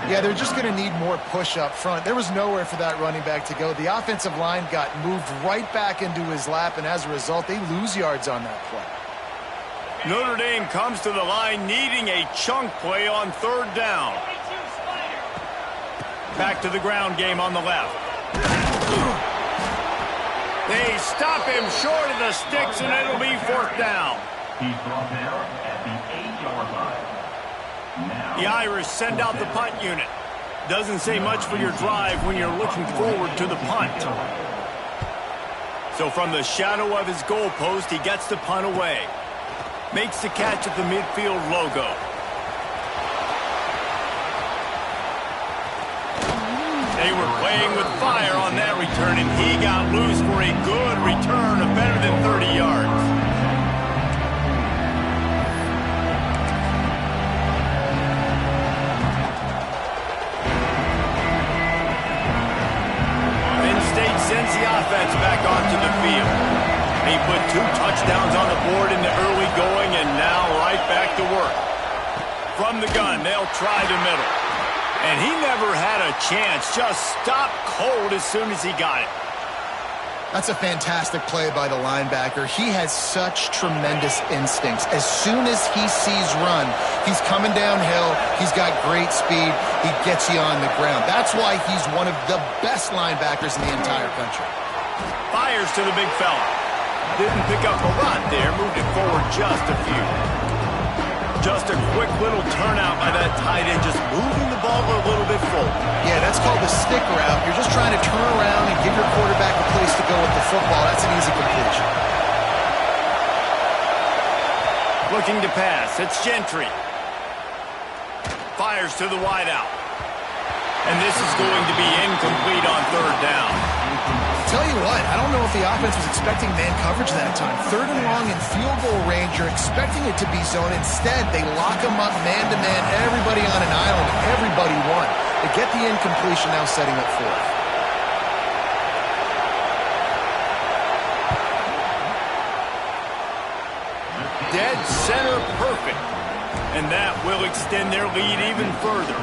Yeah, they're just going to need more push up front. There was nowhere for that running back to go. The offensive line got moved right back into his lap, and as a result, they lose yards on that play. Notre Dame comes to the line needing a chunk play on third down. Back to the ground game on the left. They stop him short of the sticks, and it'll be fourth down. He's brought down at the 8-yard line. Now, The Irish send out the punt unit. Doesn't say much for your drive when you're looking forward to the punt. So from the shadow of his goalpost, he gets the punt away. Makes the catch at the midfield logo. They were playing with fire on that return, and he got loose for a good return of better than 30 yards. Penn State sends the offense back onto the field. He put 2 touchdowns on the board in the early going, and now right back to work. From the gun, they'll try the middle. And he never had a chance. Just stopped cold as soon as he got it. That's a fantastic play by the linebacker. He has such tremendous instincts. As soon as he sees run, he's coming downhill. He's got great speed. He gets you on the ground. That's why he's one of the best linebackers in the entire country. Fires to the big fella. Didn't pick up a lot there. Moved it forward just a few. Just a quick little turnout by that tight end, just moving the ball a little bit forward. Yeah, that's called the stick route. You're just trying to turn around and give your quarterback a place to go with the football. That's an easy completion. Looking to pass. It's Gentry. Fires to the wideout. And this is going to be incomplete on third down. Tell you what, I don't know if the offense was expecting man coverage that time. Third and long in field goal range, you're expecting it to be zone. Instead, they lock them up man-to-man, everybody on an island, everybody won. They get the incompletion, now setting up fourth. Dead center perfect. And that will extend their lead even further.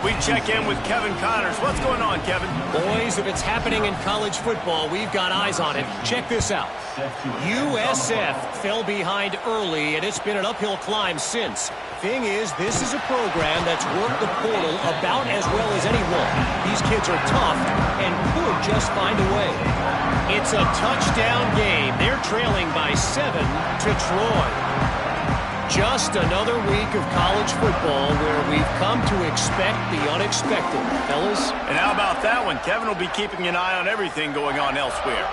We check in with Kevin Connors. What's going on, Kevin? Boys, if it's happening in college football, we've got eyes on it. Check this out. USF fell behind early, and it's been an uphill climb since. Thing is, this is a program that's worked the portal about as well as anyone. These kids are tough and could just find a way. It's a touchdown game. They're trailing by 7 to Troy. Just another week of college football where we've come to expect the unexpected, fellas. And how about that one? Kevin will be keeping an eye on everything going on elsewhere.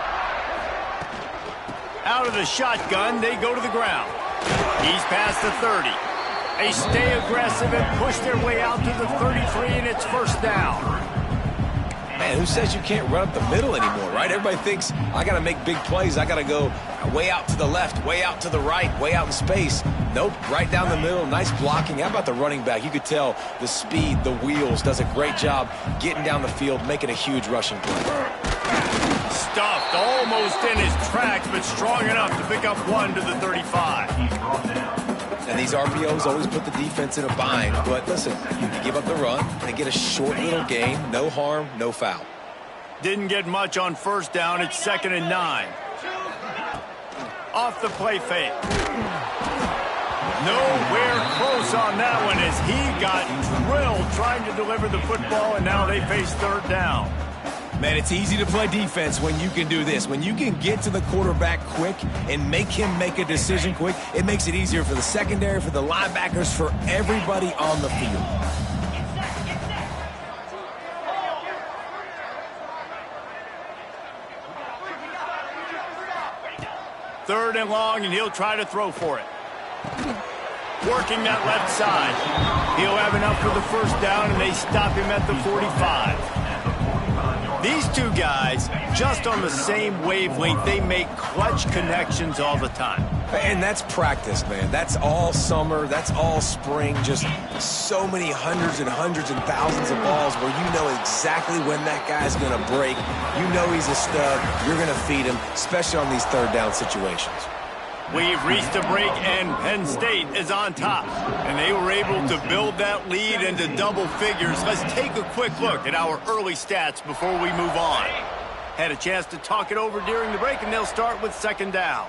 Out of the shotgun, they go to the ground. He's past the 30. They stay aggressive and push their way out to the 33, and it's first down. Man, who says you can't run up the middle anymore, right? Everybody thinks, I got to make big plays. I got to go way out to the left, way out to the right, way out in space. Nope, right down the middle. Nice blocking. How about the running back? You could tell the speed, the wheels, does a great job getting down the field, making a huge rushing play. Stuffed almost in his tracks, but strong enough to pick up 1 to the 35. And these RPOs always put the defense in a bind. But listen, you give up the run and get a short little gain. No harm, no foul. Didn't get much on first down. It's 2nd and 9. Off the play fake. Nowhere close on that one as he got drilled trying to deliver the football, and now they face third down. Man, it's easy to play defense when you can do this. When you can get to the quarterback quick and make him make a decision quick, it makes it easier for the secondary, for the linebackers, for everybody on the field. Third and long, and he'll try to throw for it. Working that left side. He'll have enough for the first down, and they stop him at the 45. These two guys, just on the same wavelength, they make clutch connections all the time. And that's practice, man. That's all summer. That's all spring. Just so many hundreds and thousands of balls where you know exactly when that guy's going to break. You know he's a stud. You're going to feed him, especially on these third down situations. We've reached a break, and Penn State is on top. And they were able to build that lead into double figures. Let's take a quick look at our early stats before we move on. Had a chance to talk it over during the break, and they'll start with second down.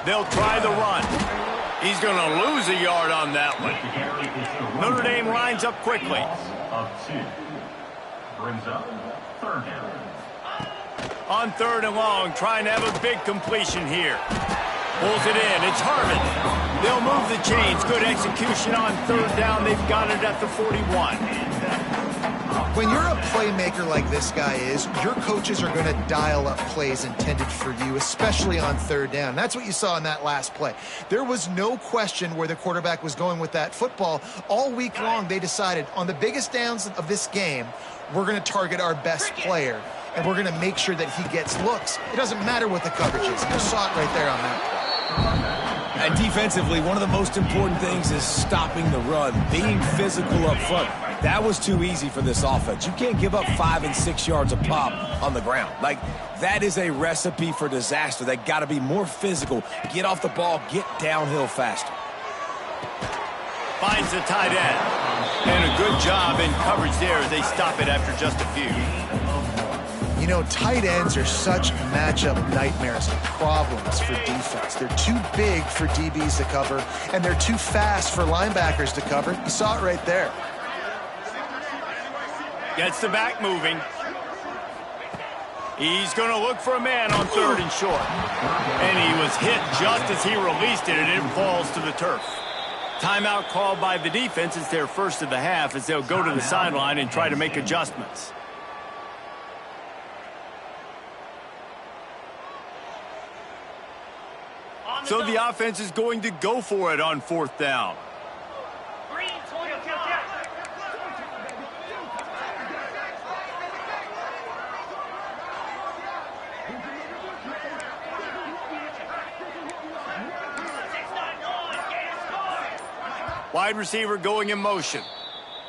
They'll try the run. He's going to lose a yard on that one. Notre Dame lines up quickly. Of 2. Brings up third down. On third and long, trying to have a big completion here. Pulls it in. It's Harmon. They'll move the chains. Good execution on third down. They've got it at the 41. When you're a playmaker like this guy is, your coaches are going to dial up plays intended for you, especially on third down. That's what you saw in that last play. There was no question where the quarterback was going with that football. All week long, they decided on the biggest downs of this game, we're going to target our best player, and we're going to make sure that he gets looks. It doesn't matter what the coverage is. You saw it right there on that play. And defensively, one of the most important things is stopping the run, being physical up front. That was too easy for this offense. You can't give up 5 and 6 yards a pop on the ground. Like, that is a recipe for disaster. They got to be more physical, get off the ball, get downhill faster. Finds the tight end. And a good job in coverage there as they stop it after just a few. You know, tight ends are such matchup nightmares and problems for defense. They're too big for DBs to cover, and they're too fast for linebackers to cover. You saw it right there. Gets the back moving. He's going to look for a man on third and short. And he was hit just as he released it, and it falls to the turf. Timeout called by the defense. It's their first of the half as they'll go to the sideline and try to make adjustments. So the offense is going to go for it on fourth down. Green 25. Wide receiver going in motion.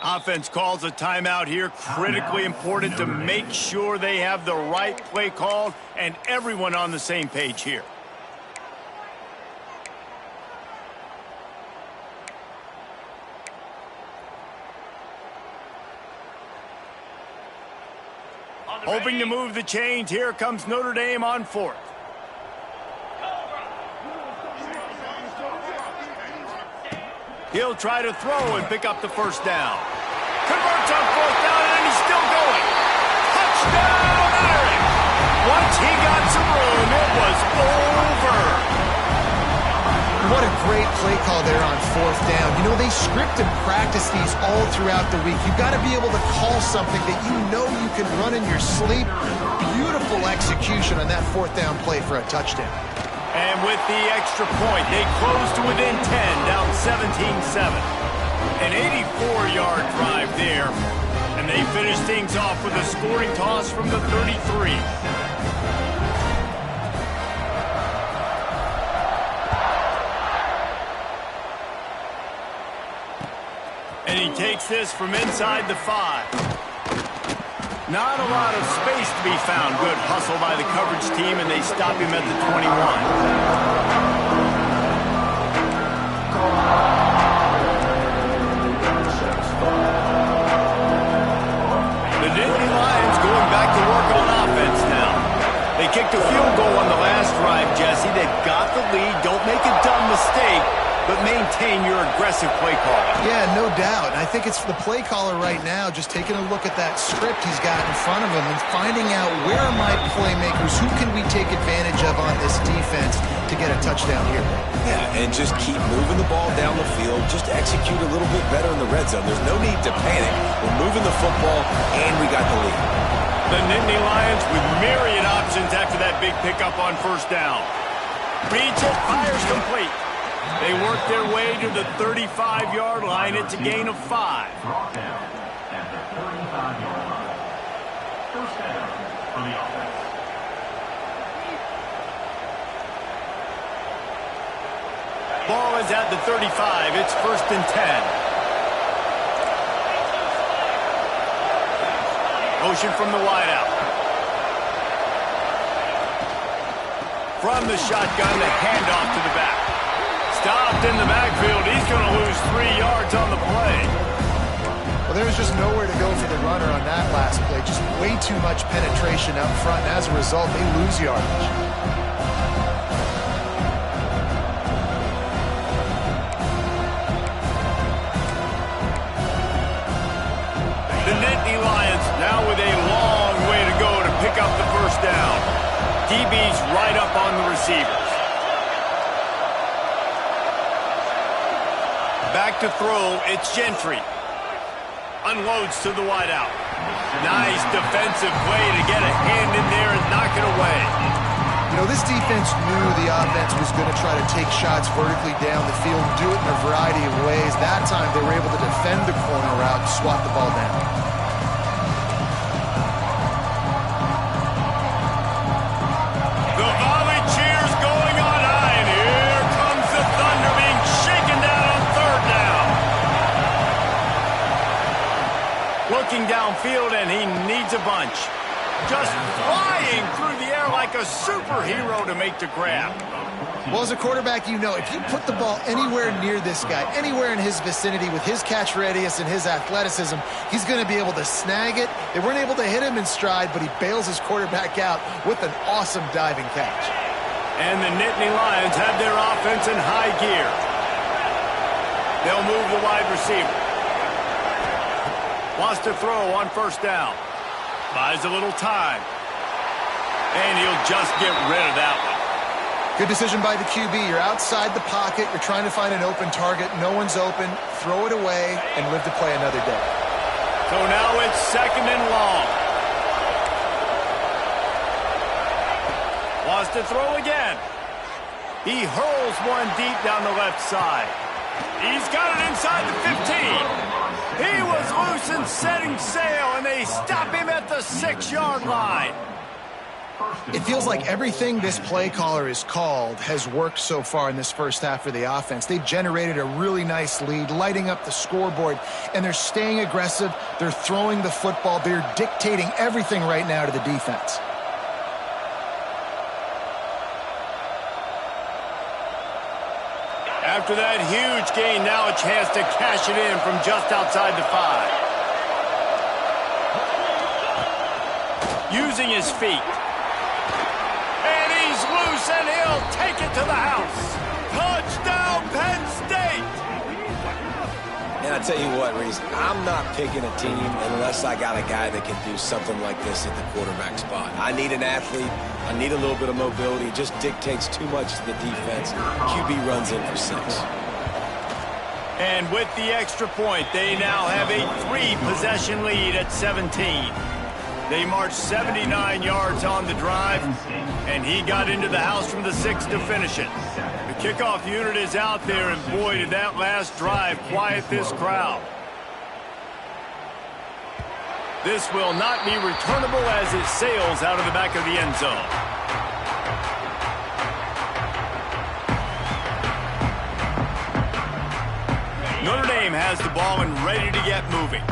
Offense calls a timeout here. Critically important to make sure they have the right play called and everyone on the same page here. Hoping to move the chains. Here comes Notre Dame on fourth. He'll try to throw and pick up the first down. Converts on fourth down, and he's still going. Touchdown, Irish! Once he got some room, it was over. What a great play call there on fourth down. You know, they script and practice these all throughout the week. You've got to be able to call something that you know you can run in your sleep. Beautiful execution on that fourth down play for a touchdown. And with the extra point, they close to within 10, down 17-7. An 84-yard drive there. And they finish things off with a scoring toss from the 33. And he takes this from inside the 5. Not a lot of space to be found. Good hustle by the coverage team, and they stop him at the 21. The Nittany Lions going back to work on offense now. They kicked a field goal on the last drive, Jesse. They've got the lead. Don't make a dumb mistake, but maintain your aggressive play call. Yeah, no doubt. And I think it's the play caller right now just taking a look at that script he's got in front of him and finding out where are my playmakers, who can we take advantage of on this defense to get a touchdown here. Yeah, and just keep moving the ball down the field. Just execute a little bit better in the red zone. There's no need to panic. We're moving the football, and we got the lead. The Nittany Lions with myriad options after that big pickup on first down. Reads it, fires complete. They work their way to the 35-yard line. It's a gain of 5. Brought down at the 35-yard line. First down for the offense. Ball is at the 35. It's 1st and 10. Motion from the wideout. From the shotgun, the handoff to the back. Stopped in the backfield. He's going to lose 3 yards on the play. Well, there was just nowhere to go for the runner on that last play. Just way too much penetration up front. And as a result, they lose yardage. The Nittany Lions now with a long way to go to pick up the first down. DB's right up on the receivers. Back to throw, it's Gentry. Unloads to the wideout. Nice defensive play to get a hand in there and knock it away. You know, this defense knew the offense was going to try to take shots vertically down the field and do it in a variety of ways. That time, they were able to defend the corner route and swat the ball down. The volley cheers going on high, and here comes the Thunder being shaken down on 3rd down. Looking downfield, and he needs a bunch. Just flying through the air like a superhero to make the grab. Well, as a quarterback, you know, if you put the ball anywhere near this guy, anywhere in his vicinity with his catch radius and his athleticism, he's going to be able to snag it. They weren't able to hit him in stride, but he bails his quarterback out with an awesome diving catch. And the Nittany Lions have their offense in high gear. They'll move the wide receiver. Wants to throw on 1st down. Buys a little time. And he'll just get rid of that one. Good decision by the QB. You're outside the pocket. You're trying to find an open target. No one's open. Throw it away and live to play another day. So now it's 2nd and long. Wants to throw again. He hurls one deep down the left side. He's got it inside the 15. He was loose and setting sail, and they stop him at the 6-yard line. It feels like everything this play caller has called has worked so far in this first half for the offense. They've generated a really nice lead, lighting up the scoreboard, and they're staying aggressive. They're throwing the football. They're dictating everything right now to the defense. After that huge gain, now a chance to cash it in from just outside the 5. Using his feet. And he's loose, and he'll take it to the house. Touchdown, Penn State! And I tell you what, Reese, I'm not picking a team unless I got a guy that can do something like this at the quarterback spot. I need an athlete. I need a little bit of mobility. It just dictates too much to the defense. QB runs in for 6. And with the extra point, they now have a 3-possession lead at 17. They marched 79 yards on the drive, and he got into the house from the 6 to finish it. The kickoff unit is out there, and boy, did that last drive quiet this crowd. This will not be returnable as it sails out of the back of the end zone. Notre Dame has the ball and ready to get moving.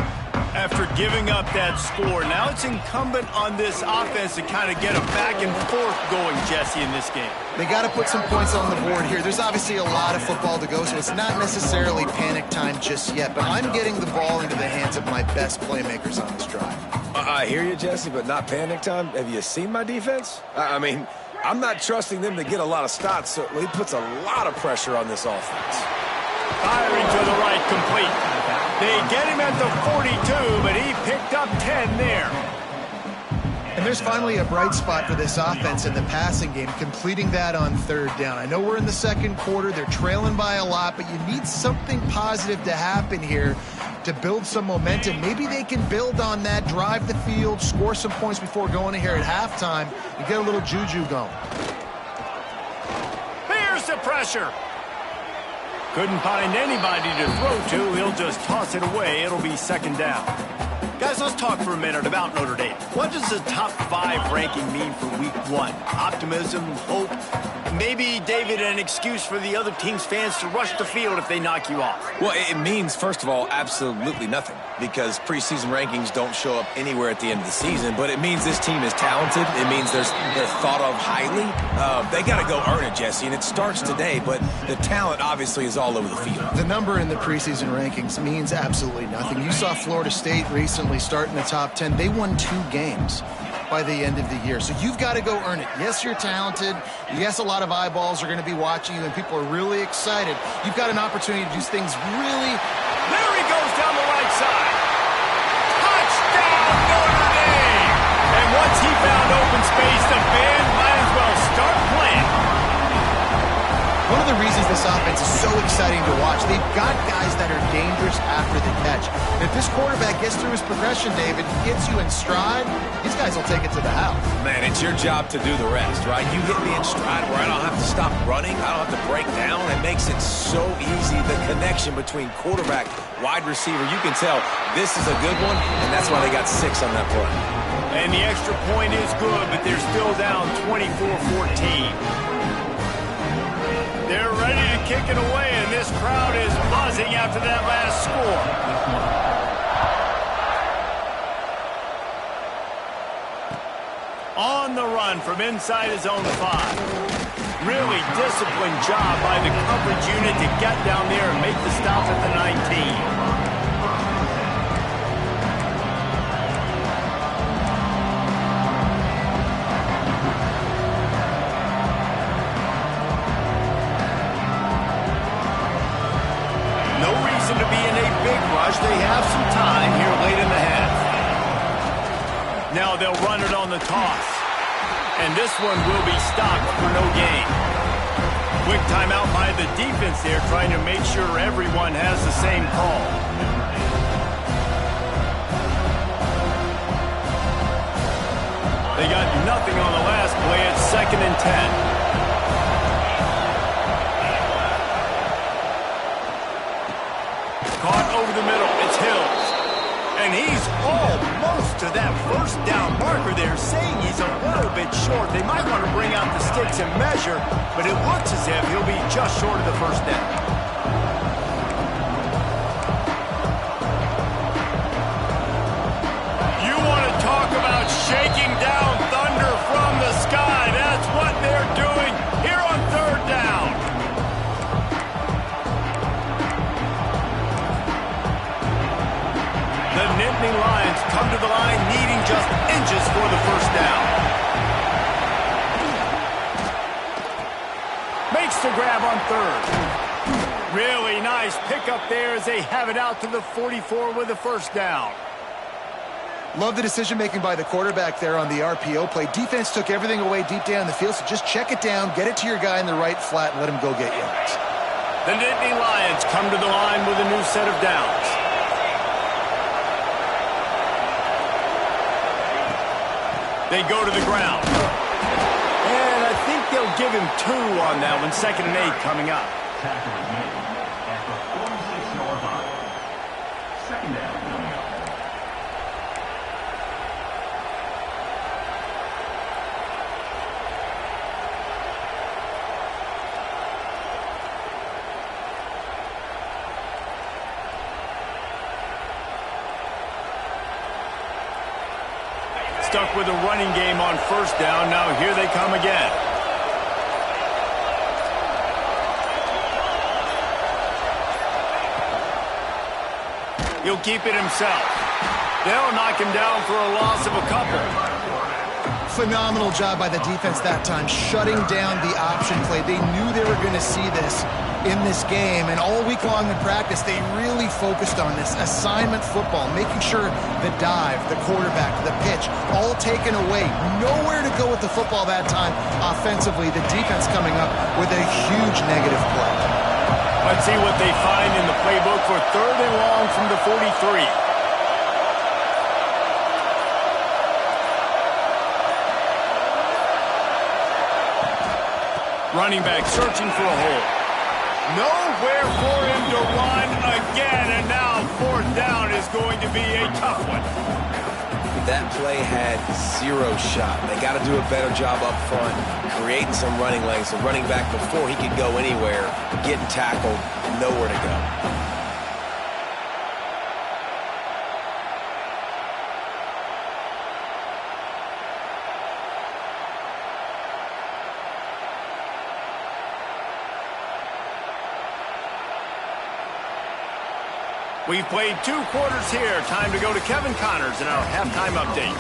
After giving up that score, now it's incumbent on this offense to kind of get a back and forth going, Jesse, in this game. They got to put some points on the board here. There's obviously a lot of football to go, so it's not necessarily panic time just yet, but I'm getting the ball into the hands of my best playmakers on this drive. I hear you, Jesse, but not panic time. Have you seen my defense? I mean, I'm not trusting them to get a lot of stops, so he puts a lot of pressure on this offense. Firing to the right, complete. They get him at the 42, but he picked up 10 there. And there's finally a bright spot for this offense in the passing game, completing that on 3rd down. I know we're in the 2nd quarter. They're trailing by a lot, but you need something positive to happen here to build some momentum. Maybe they can build on that, drive the field, score some points before going in here at halftime. You get a little juju going. Here's the pressure. Couldn't find anybody to throw to. He'll just toss it away. It'll be 2nd down. Guys, let's talk for a minute about Notre Dame. What does the top 5 ranking mean for week 1? Optimism, hope, maybe, David, an excuse for the other team's fans to rush the field if they knock you off? Well, it means, first of all, absolutely nothing, because preseason rankings don't show up anywhere at the end of the season, but it means this team is talented. It means they're thought of highly. They got to go earn it, Jesse, and it starts today, but the talent obviously is all over the field. The number in the preseason rankings means absolutely nothing. You saw Florida State recently start in the top 10. They won 2 games by the end of the year. So you've got to go earn it. Yes, you're talented. Yes, a lot of eyeballs are going to be watching you, and people are really excited. You've got an opportunity to do things really... There he goes down the right side. Touchdown, Notre Dame! And once he found open space, the band might as well start playing. One of the reasons this offense is so exciting to watch, they've got guys that are dangerous after the catch. If this quarterback gets through his progression, David, gets you in stride, these guys will take it to the house. Man, it's your job to do the rest, right? You hit me in stride where I don't have to stop running, I don't have to break down. It makes it so easy, the connection between quarterback, wide receiver. You can tell this is a good one, and that's why they got 6 on that play. And the extra point is good, but they're still down 24-14. They're ready to kick it away, and this crowd is buzzing after that last score. On the run from inside his own 5. Really disciplined job by the coverage unit to get down there and make the stop at the 19. They have some time here late in the half. Now they'll run it on the toss. And this one will be stopped for no gain. Quick timeout by the defense there, trying to make sure everyone has the same call. They got nothing on the last play. It's 2nd and 10. Caught over the middle. It's Hills. And he's almost to that first down marker there, saying he's a little bit short. They might want to bring out the sticks and measure, but it looks as if he'll be just short of the first down. You want to talk about shaking down thunder from the sky. That's what they're doing here on 3rd down. The Nittany Lions come to the line needing just inches for the first down. Makes the grab on 3rd. Really nice pickup there as they have it out to the 44 with the first down. Love the decision-making by the quarterback there on the RPO play. Defense took everything away deep down the field, so just check it down, get it to your guy in the right flat, and let him go get yards. The Nittany Lions come to the line with a new set of downs. They go to the ground. And I think they'll give him 2 on that one. 2nd and 8 coming up. Tackle is made at the 46-yard line. 2nd down coming up. Stuck with a running game on first down. Now here they come again. He'll keep it himself. They'll knock him down for a loss of a couple. Phenomenal job by the defense that time, shutting down the option play. They knew they were going to see this in this game, and all week long in practice, they really focused on this assignment football, making sure the dive, the quarterback, the pitch, all taken away. Nowhere to go with the football that time offensively. The defense coming up with a huge negative play. Let's see what they find in the playbook for 3rd and long from the 43. Running back searching for a hole. Nowhere for him to run again, and now 4th down is is going to be a tough one. That play had zero shot. They got to do a better job up front, creating some running lanes. The running back, before he could go anywhere, getting tackled, nowhere to go. We've played 2 quarters here. Time to go to Kevin Connors in our halftime update.